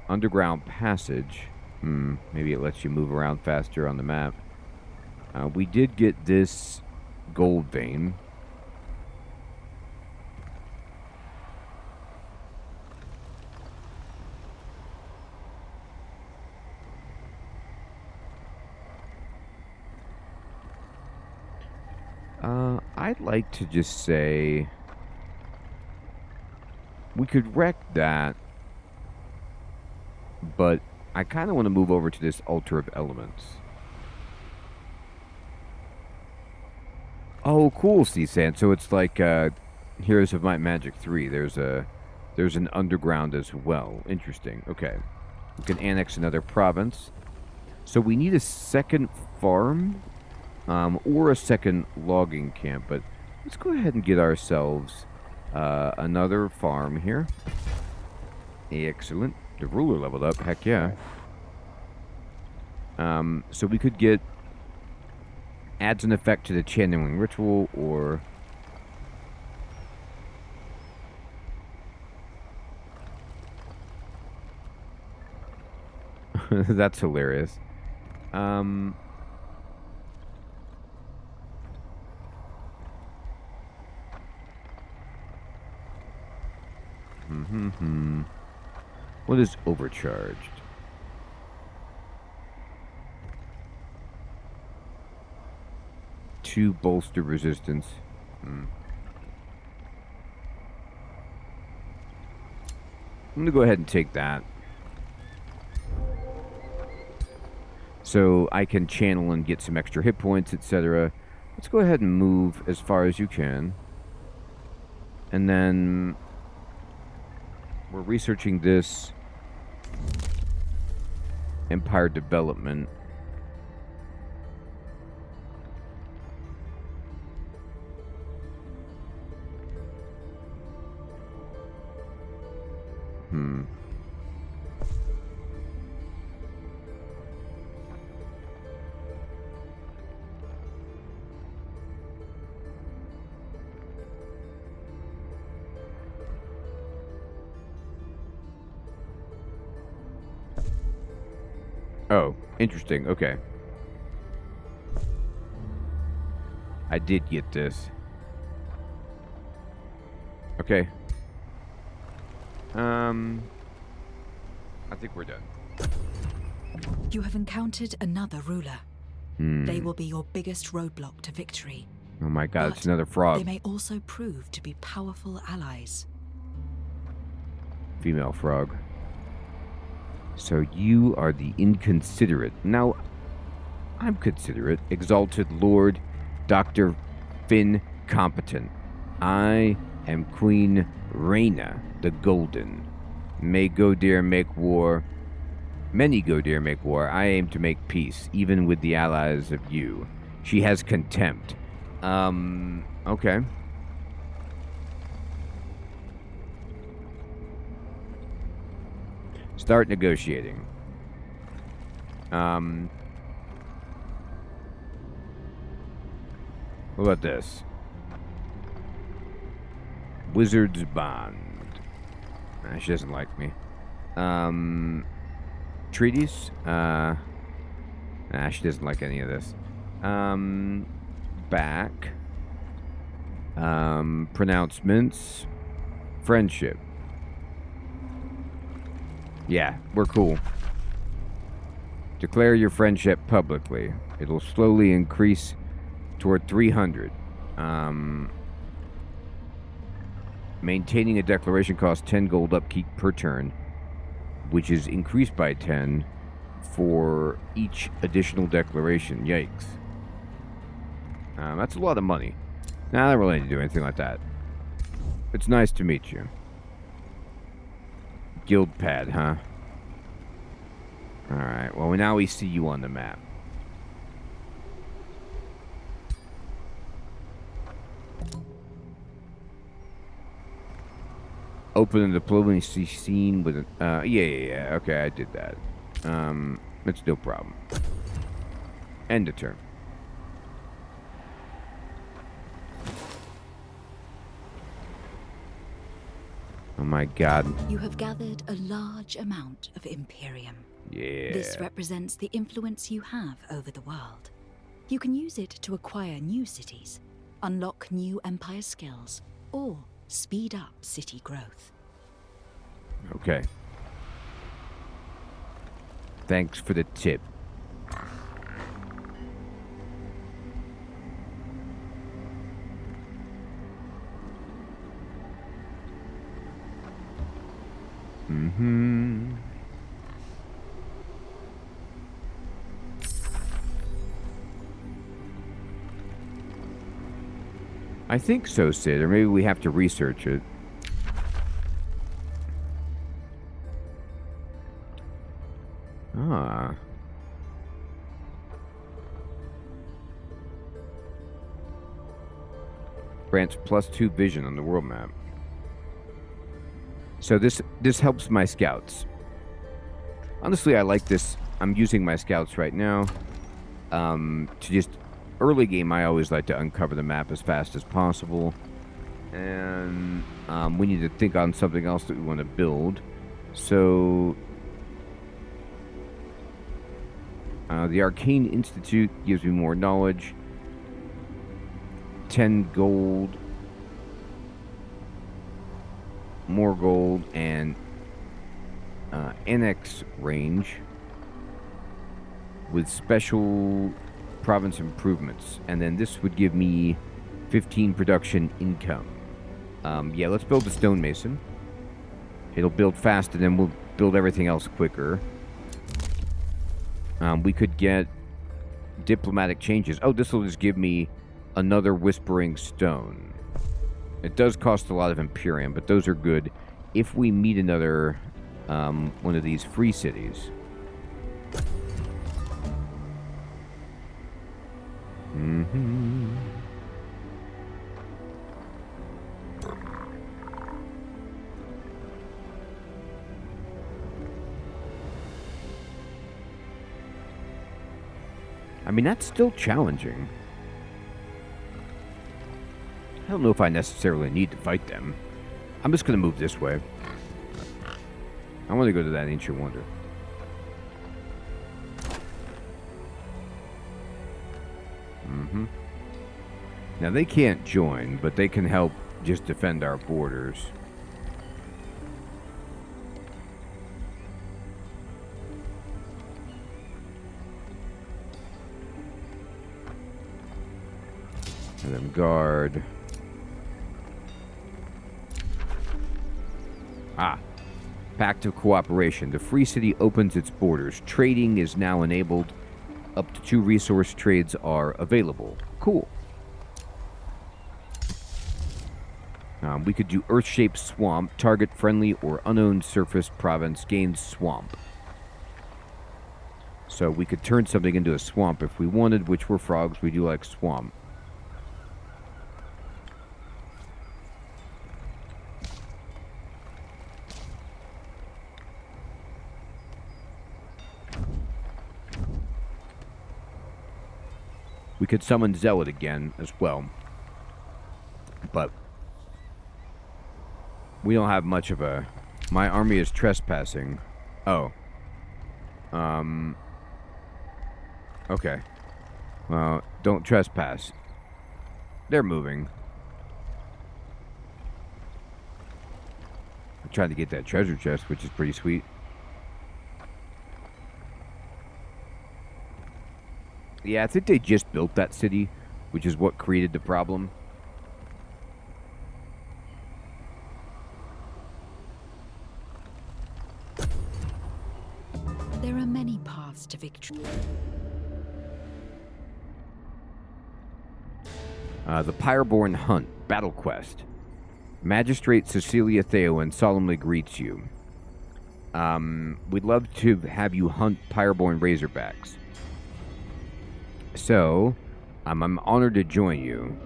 Underground passage. Maybe it lets you move around faster on the map. We did get this gold vein. I'd like to just say we could wreck that, but I kind of want to move over to this altar of elements. Oh, cool, C-Sand. So it's like Heroes of Might Magic 3. There's an underground as well. Interesting. Okay. We can annex another province. So we need a second farm. Or a second logging camp, but let's go ahead and get ourselves another farm here. Excellent. The ruler leveled up, heck yeah. So we could get adds an effect to the channeling ritual, or that's hilarious. What is overcharged? To bolster resistance. I'm gonna go ahead and take that. So I can channel and get some extra hit points, etc. Let's go ahead and move as far as you can. And then we're researching this empire development. Oh, interesting. Okay. I did get this. Okay. I think we're done. You have encountered another ruler. Hmm. They will be your biggest roadblock to victory. Oh my god, But it's another frog. they may also prove to be powerful allies. Female frog. So you are the inconsiderate. Now, I'm considerate. Exalted Lord Dr. Incompetent. I am Queen Rhaena the Golden. May go dare make war. Many go dare make war. I aim to make peace, even with the allies of you. She has contempt. Okay. Start negotiating. What about this? Wizard's Bond. She doesn't like me. Treaties? She doesn't like any of this. Back. Pronouncements. Friendship. Yeah, we're cool. Declare your friendship publicly. It'll slowly increase toward 300. Maintaining a declaration costs 10 gold upkeep per turn, which is increased by 10 for each additional declaration. Yikes. That's a lot of money. Nah, I don't really need to do anything like that. It's nice to meet you. Guild pad, huh? Alright, well, now we see you on the map. Open the diplomacy scene with an... yeah. Okay, I did that. It's no problem. End of turn. Oh my god. You have gathered a large amount of Imperium. Yeah. This represents the influence you have over the world. You can use it to acquire new cities, unlock new Empire skills, or speed up city growth. Okay. Thanks for the tip. Mm-hmm. I think so, Sid, or maybe we have to research it. Ah. Grants +2 vision on the world map. So this helps my scouts. Honestly, I like this. I'm using my scouts right now. To just early game, I always like to uncover the map as fast as possible. And we need to think on something else that we want to build. So the Arcane Institute gives me more knowledge. 10 gold. More gold and annex range with special province improvements. And then this would give me 15 production income. Yeah, let's build the stonemason. It'll build fast and then we'll build everything else quicker. We could get diplomatic changes. Oh, this will just give me another whispering stone. It does cost a lot of Imperium, but those are good if we meet another one of these free cities. Mm-hmm. I mean, that's still challenging. I don't know if I necessarily need to fight them. I'm just going to move this way. I want to go to that ancient wonder. Now, they can't join, but they can help just defend our borders. And then guard. Pact of Cooperation. The Free City opens its borders. Trading is now enabled. Up to 2 resource trades are available. Cool. We could do Earth-shaped swamp. Target friendly or unowned surface province gains swamp. So we could turn something into a swamp if we wanted, which we're frogs. We do like swamp. We could summon Zealot again as well. But we don't have much of a... My army is trespassing. Oh. Okay. Well, don't trespass. They're moving. I'm trying to get that treasure chest, which is pretty sweet. Yeah, I think they just built that city, which is what created the problem. There are many paths to victory. The Pyreborn Hunt, Battle Quest. Magistrate Cecilia Theowen solemnly greets you. We'd love to have you hunt Pyreborn Razorbacks. So, I'm honored to join you.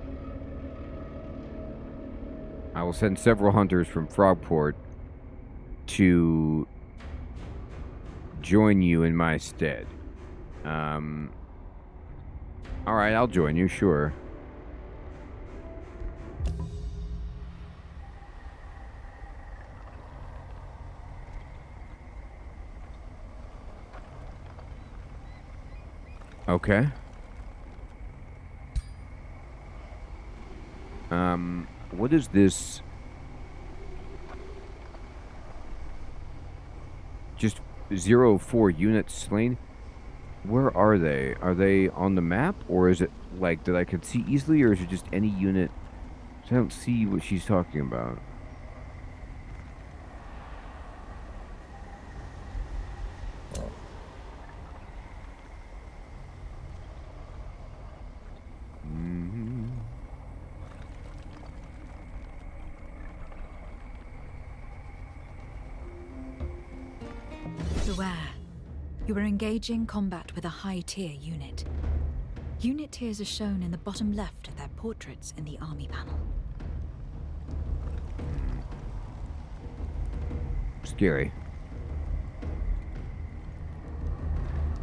I will send several hunters from Frogport to join you in my stead. Alright, I'll join you, sure. Okay. What is this? Just 0-4 units slain? Where are they? Are they on the map? Or is it like that I can see easily? Or is it just any unit? I don't see what she's talking about. Beware. You are engaging combat with a high-tier unit. Unit tiers are shown in the bottom left of their portraits in the army panel. Scary.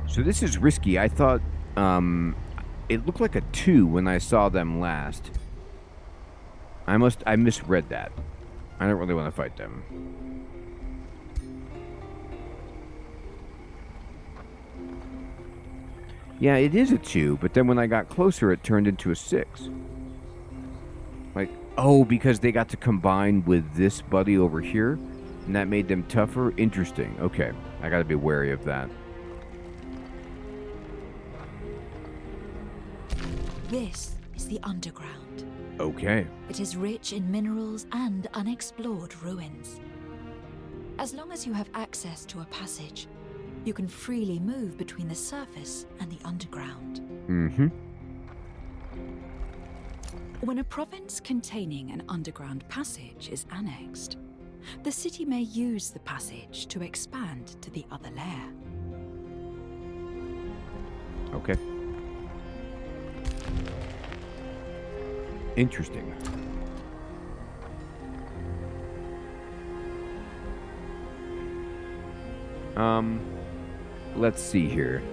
So this is risky. I thought, it looked like a 2 when I saw them last. I misread that. I don't really want to fight them. Yeah, it is a 2, but then when I got closer, it turned into a 6. Like, oh, because they got to combine with this buddy over here, and that made them tougher? Interesting. Okay, I gotta be wary of that. This is the underground. Okay. It is rich in minerals and unexplored ruins. As long as you have access to a passage, you can freely move between the surface and the underground. Mm-hmm. When a province containing an underground passage is annexed, the city may use the passage to expand to the other layer. Okay. Interesting. Let's see here.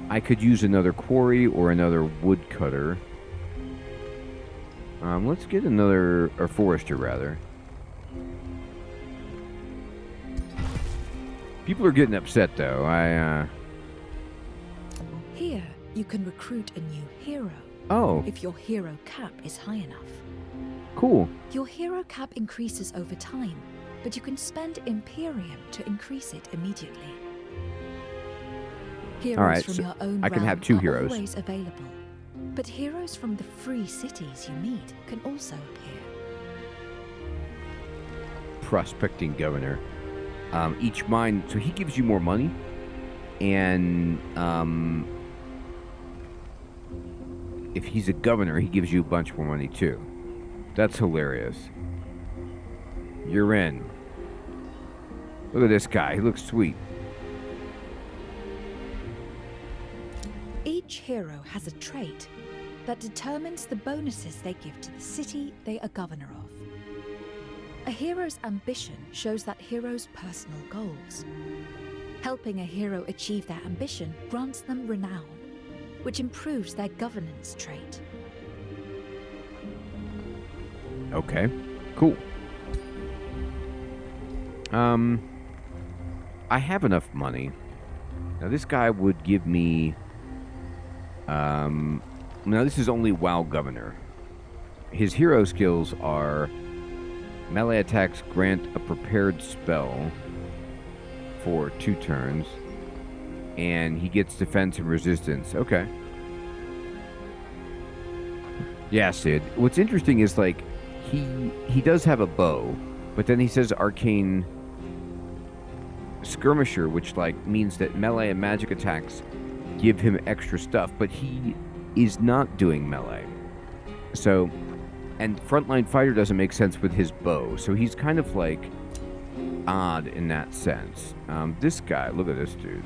I could use another quarry or another woodcutter. Let's get another, or forester rather. People are getting upset though. you can recruit a new hero Oh, if your hero cap is high enough. cool. Your hero cap increases over time, but you can spend Imperium to increase it immediately. Heroes Alright, from so your own I can realm have 2 are heroes. always available, but heroes from the free cities you meet can also appear. Prospecting governor. Each mine, so he gives you more money, and if he's a governor, he gives you a bunch more money too. That's hilarious. You're in. Look at this guy. He looks sweet. Each hero has a trait that determines the bonuses they give to the city they are governor of. A hero's ambition shows that hero's personal goals. Helping a hero achieve their ambition grants them renown, which improves their governance trait. Okay, cool. I have enough money. Now this guy would give me. Now this is only WoW governor. His hero skills are melee attacks grant a prepared spell for 2 turns, and he gets defense and resistance. Okay. Yeah, Sid. What's interesting is like he does have a bow, but then he says arcane skirmisher, which like means that melee and magic attacks give him extra stuff, but he is not doing melee. So, and frontline fighter doesn't make sense with his bow, so he's kind of like odd in that sense. This guy, look at this dude.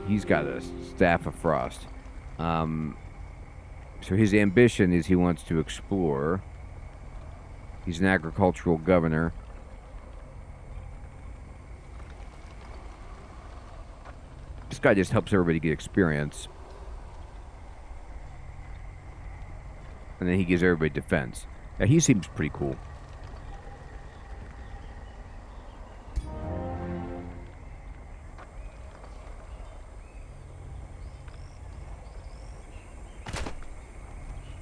He's got a staff of frost. So his ambition is he wants to explore. He's an agricultural governor. This guy just helps everybody get experience. And then he gives everybody defense. Yeah, he seems pretty cool.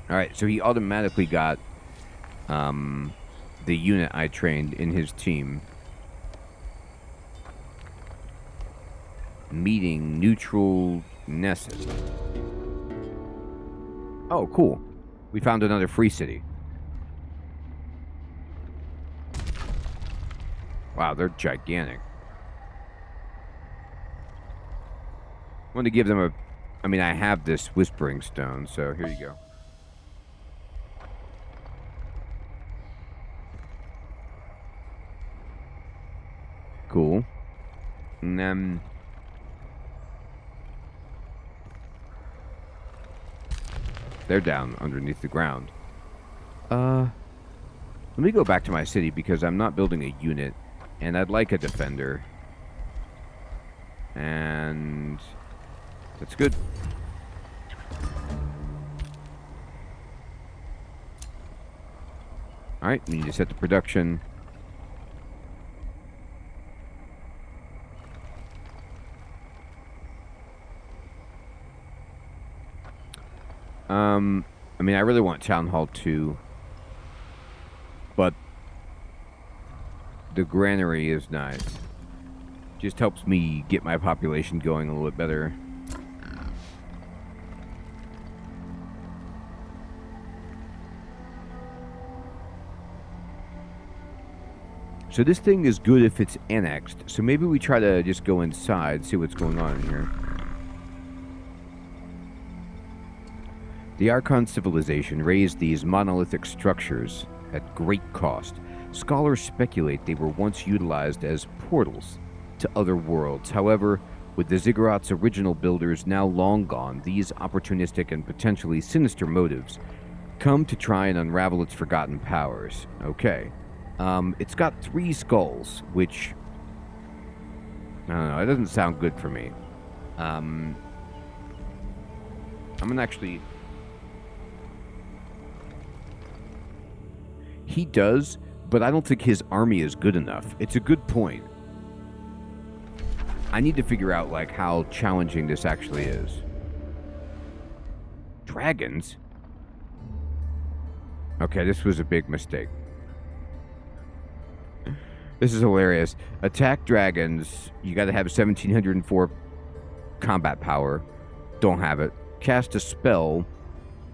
Alright, so he automatically got the unit I trained in his team. Meeting neutral Nessus. Oh, cool. We found another free city. Wow, they're gigantic. I want to give them a... I mean, I have this Whispering Stone, so here you go. Cool. And then... they're down underneath the ground. Let me go back to my city because I'm not building a unit, and I'd like a defender. And that's good. Alright, we need to set the production. I mean, I really want Town Hall 2, but the granary is nice. Just helps me get my population going a little bit better. So this thing is good if it's annexed, so maybe we try to just go inside, see what's going on in here. The Archon civilization raised these monolithic structures at great cost. Scholars speculate they were once utilized as portals to other worlds. However, with the Ziggurat's original builders now long gone, these opportunistic and potentially sinister motives come to try and unravel its forgotten powers. Okay. It's got 3 skulls, which... I don't know, it doesn't sound good for me. I'm gonna actually... He does, but I don't think his army is good enough. It's a good point. I need to figure out, like, how challenging this actually is. Dragons? Okay, this was a big mistake. This is hilarious. Attack dragons. You got to have 1704 combat power. Don't have it. Cast a spell.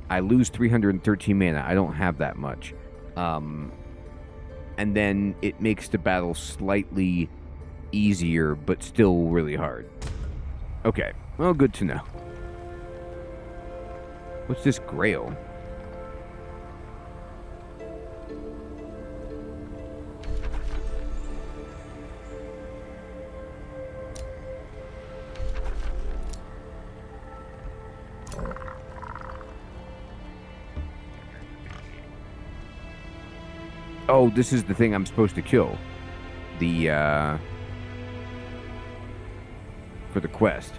I lose 313 mana. I don't have that much. And then it makes the battle slightly easier, but still really hard. Okay. Well, good to know. What's this grail? Oh, this is the thing I'm supposed to kill. The, for the quest.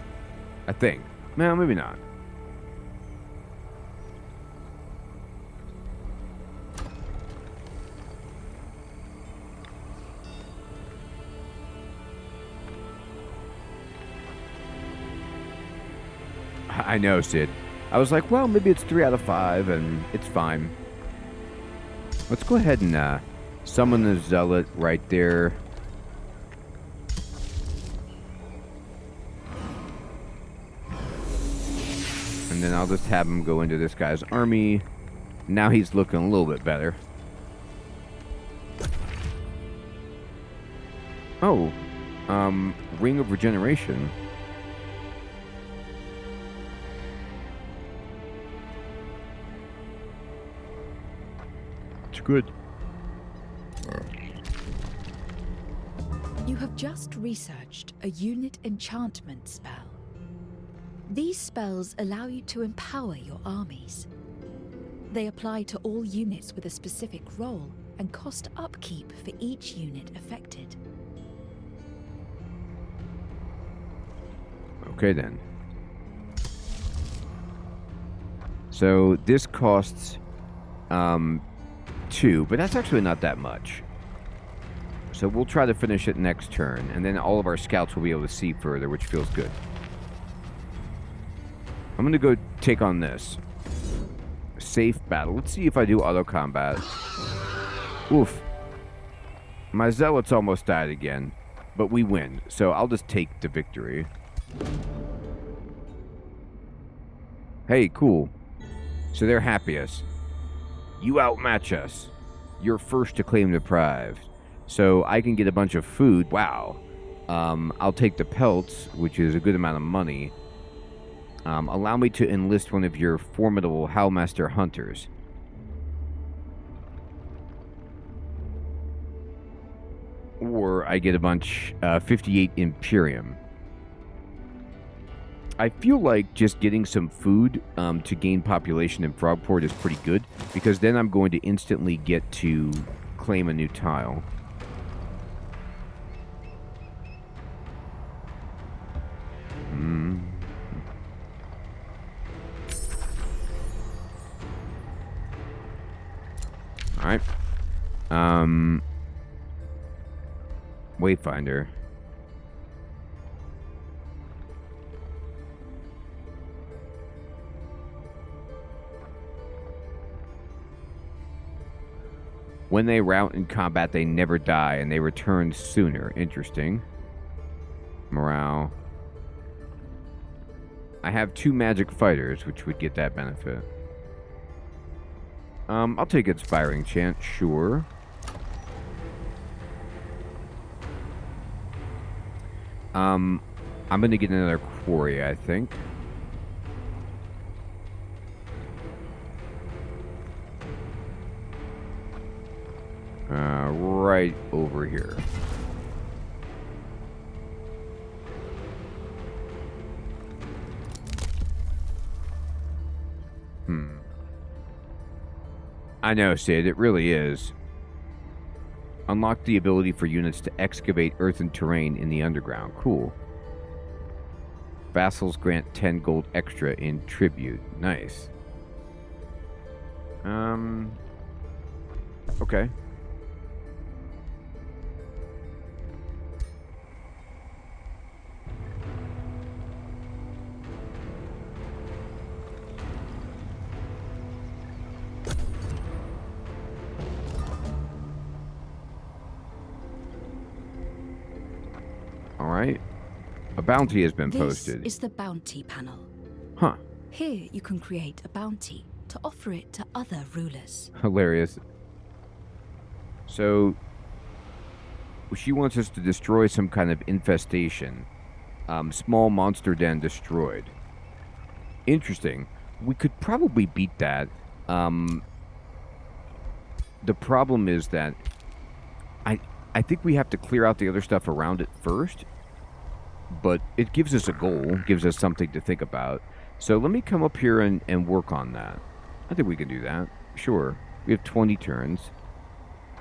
I think. No, maybe not. I know, Sid. I was like, well, maybe it's 3 out of 5, and it's fine. Let's go ahead and summon the zealot right there. And then I'll just have him go into this guy's army. Now he's looking a little bit better. Oh, Ring of Regeneration. It's good. You have just researched a unit enchantment spell. These spells allow you to empower your armies. They apply to all units with a specific role and cost upkeep for each unit affected. Okay then. So this costs 2, but that's actually not that much. So we'll try to finish it next turn, and then all of our scouts will be able to see further, which feels good. I'm going to go take on this. Safe battle. Let's see if I do auto combat. Oof. My zealots almost died again, but we win, so I'll just take the victory. Hey, cool. So they're happiest. You outmatch us. You're first to claim the prize. So I can get a bunch of food. Wow. I'll take the pelts, which is a good amount of money. Allow me to enlist one of your formidable Howlmaster hunters. Or I get a bunch, 58 Imperium. I feel like just getting some food to gain population in Frogport is pretty good, because then I'm going to instantly get to claim a new tile. Alright. Wayfinder. When they rout in combat, they never die, and they return sooner. Interesting. Morale. I have 2 magic fighters, which would get that benefit. I'll take Inspiring Chant, sure. I'm gonna get another quarry, I think. Right over here. I know, Sid, it really is. Unlock the ability for units to excavate earthen terrain in the underground. Cool. Vassals grant 10 gold extra in tribute. Nice. Okay. All right. A bounty has been This posted. is the bounty panel. Huh. Here you can create a bounty to offer it to other rulers. Hilarious. So, she wants us to destroy some kind of infestation. Small monster den destroyed. Interesting. We could probably beat that. The problem is that I think we have to clear out the other stuff around it first. But it gives us a goal, gives us something to think about. So let me come up here and work on that. I think we can do that. Sure. We have 20 turns.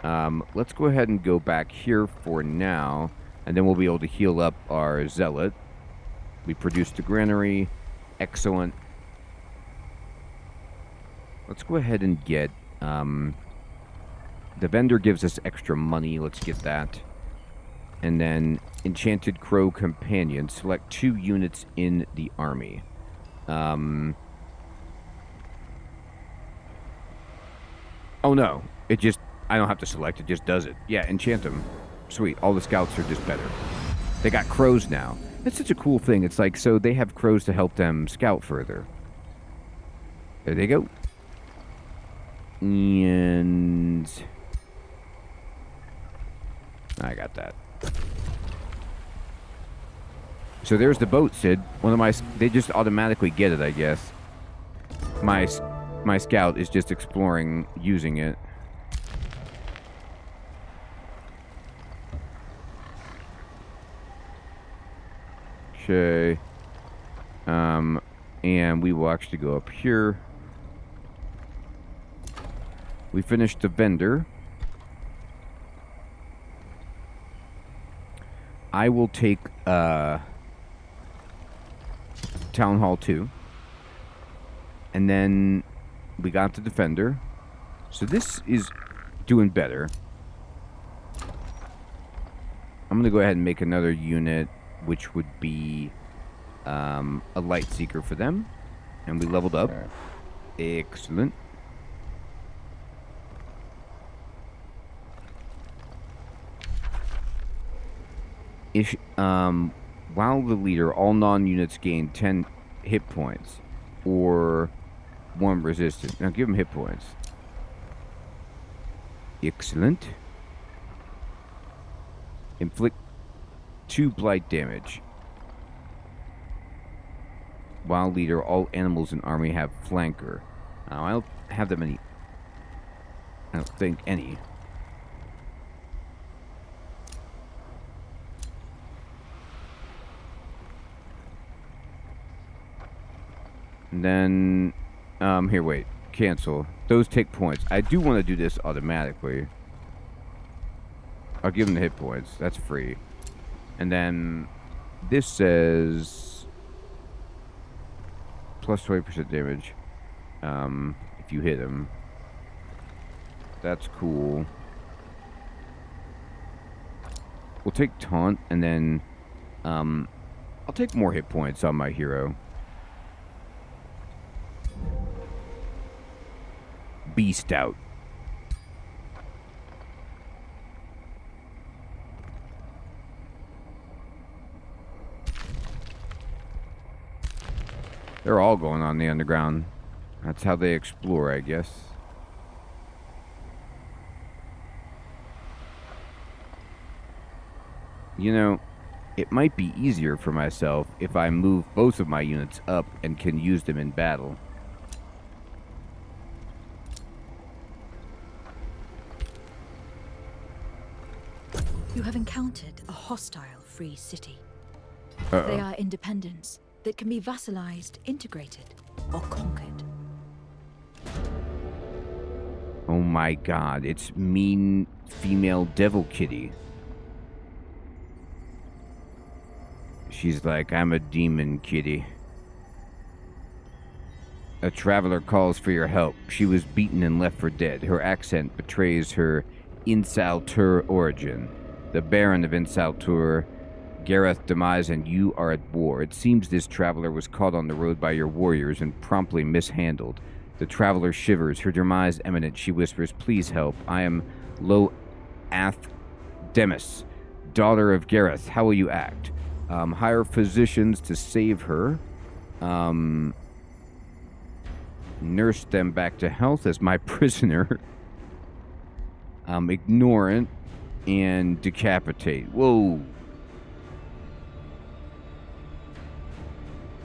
Let's go ahead and go back here for now. And then we'll be able to heal up our zealot. We produced a granary. Excellent. Let's go ahead and get... the vendor gives us extra money. Let's get that. And then Enchanted Crow Companion. Select 2 units in the army. Oh no. It just... I don't have to select. It just does it. Yeah, enchant them. Sweet. All the scouts are just better. They got crows now. It's such a cool thing. It's like, so they have crows to help them scout further. There they go. And... I got that. So there's the boat, Sid. One of my... They just automatically get it, I guess. My scout is just exploring using it. Okay. And we will actually go up here. We finished the vendor. I will take Town Hall 2. And then we got the defender. So this is doing better. I'm going to go ahead and make another unit, which would be a light seeker for them. And we leveled up. Excellent. While the leader, all non-units gain 10 hit points. Or 1 resistance. Now give them hit points. Excellent. Inflict 2 blight damage. While leader, all animals in army have flanker. Now, I don't have that many. I don't think any. And then, here, wait. Cancel. Those take points. I do want to do this automatically. I'll give them the hit points. That's free. And then, this says... plus 20% damage. If you hit him. That's cool. We'll take taunt, and then, I'll take more hit points on my hero. Be stout. They're all going on the underground. That's how they explore, I guess. You know, it might be easier for myself if I move both of my units up and can use them in battle. You have encountered a hostile free city. Uh-oh. They are independents that can be vassalized, integrated, or conquered. Oh my god, it's mean female devil kitty. She's like, I'm a demon kitty. A traveler calls for your help. She was beaten and left for dead. Her accent betrays her Insaltur origin. The Baron of Insaltur, Gareth demise, and you are at war. It seems this traveler was caught on the road by your warriors and promptly mishandled. The traveler shivers, her demise imminent. She whispers, please help. I am Lo Ath Demis, daughter of Gareth. How will you act? Hire physicians to save her. Nurse them back to health as my prisoner. Ignorant and decapitate. Whoa.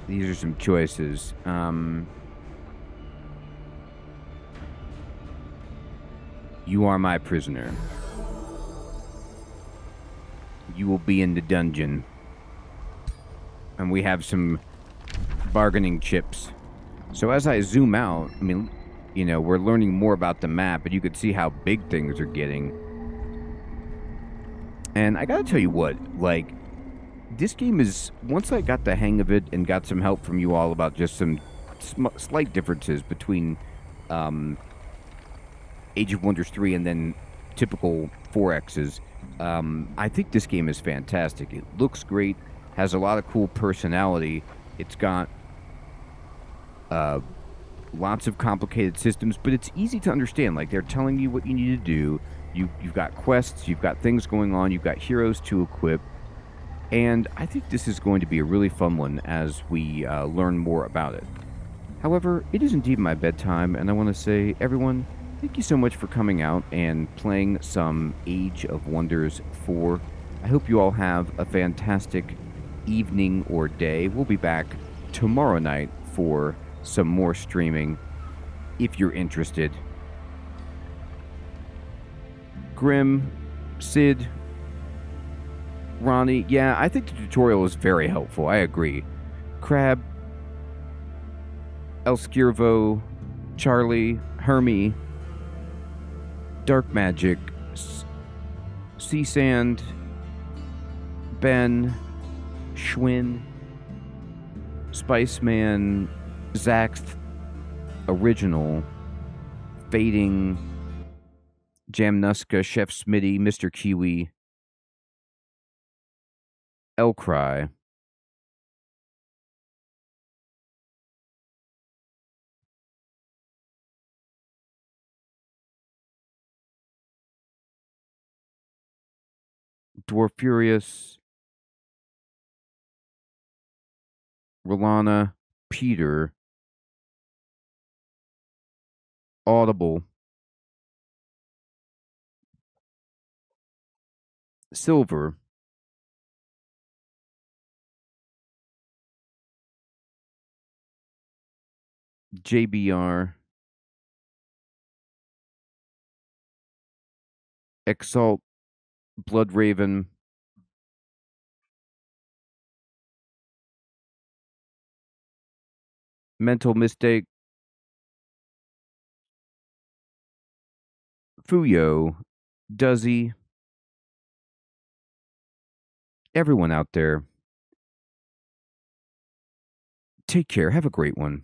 These are some choices. You are my prisoner. You will be in the dungeon. And we have some bargaining chips. So as I zoom out, I mean, you know, we're learning more about the map, but you could see how big things are getting. And I gotta tell you what, like, this game is, once I got the hang of it and got some help from you all about just some slight differences between Age of Wonders 3 and then typical 4Xs, I think this game is fantastic. It looks great, has a lot of cool personality. It's got lots of complicated systems, but it's easy to understand. Like, they're telling you what you need to do. You've got quests, you've got things going on, you've got heroes to equip. And I think this is going to be a really fun one as we learn more about it. However, it is indeed my bedtime, and I want to say, everyone, thank you so much for coming out and playing some Age of Wonders 4. I hope you all have a fantastic evening or day. We'll be back tomorrow night for some more streaming, if you're interested. Grim, Sid, Ronnie, yeah, I think the tutorial is very helpful. I agree. Crab, El Skirvo, Charlie, Hermie, Dark Magic, Sea Sand, Ben, Schwinn, Spiceman, Zaxth, Original, Fading, Jamnuska, Chef Smitty, Mr. Kiwi, Elcry, Dwarf Furious, Rolana, Peter, Audible, Silver, JBR, Exalt, Bloodraven, Mental Mistake, Fuyo, Duzzy, everyone out there, take care. Have a great one.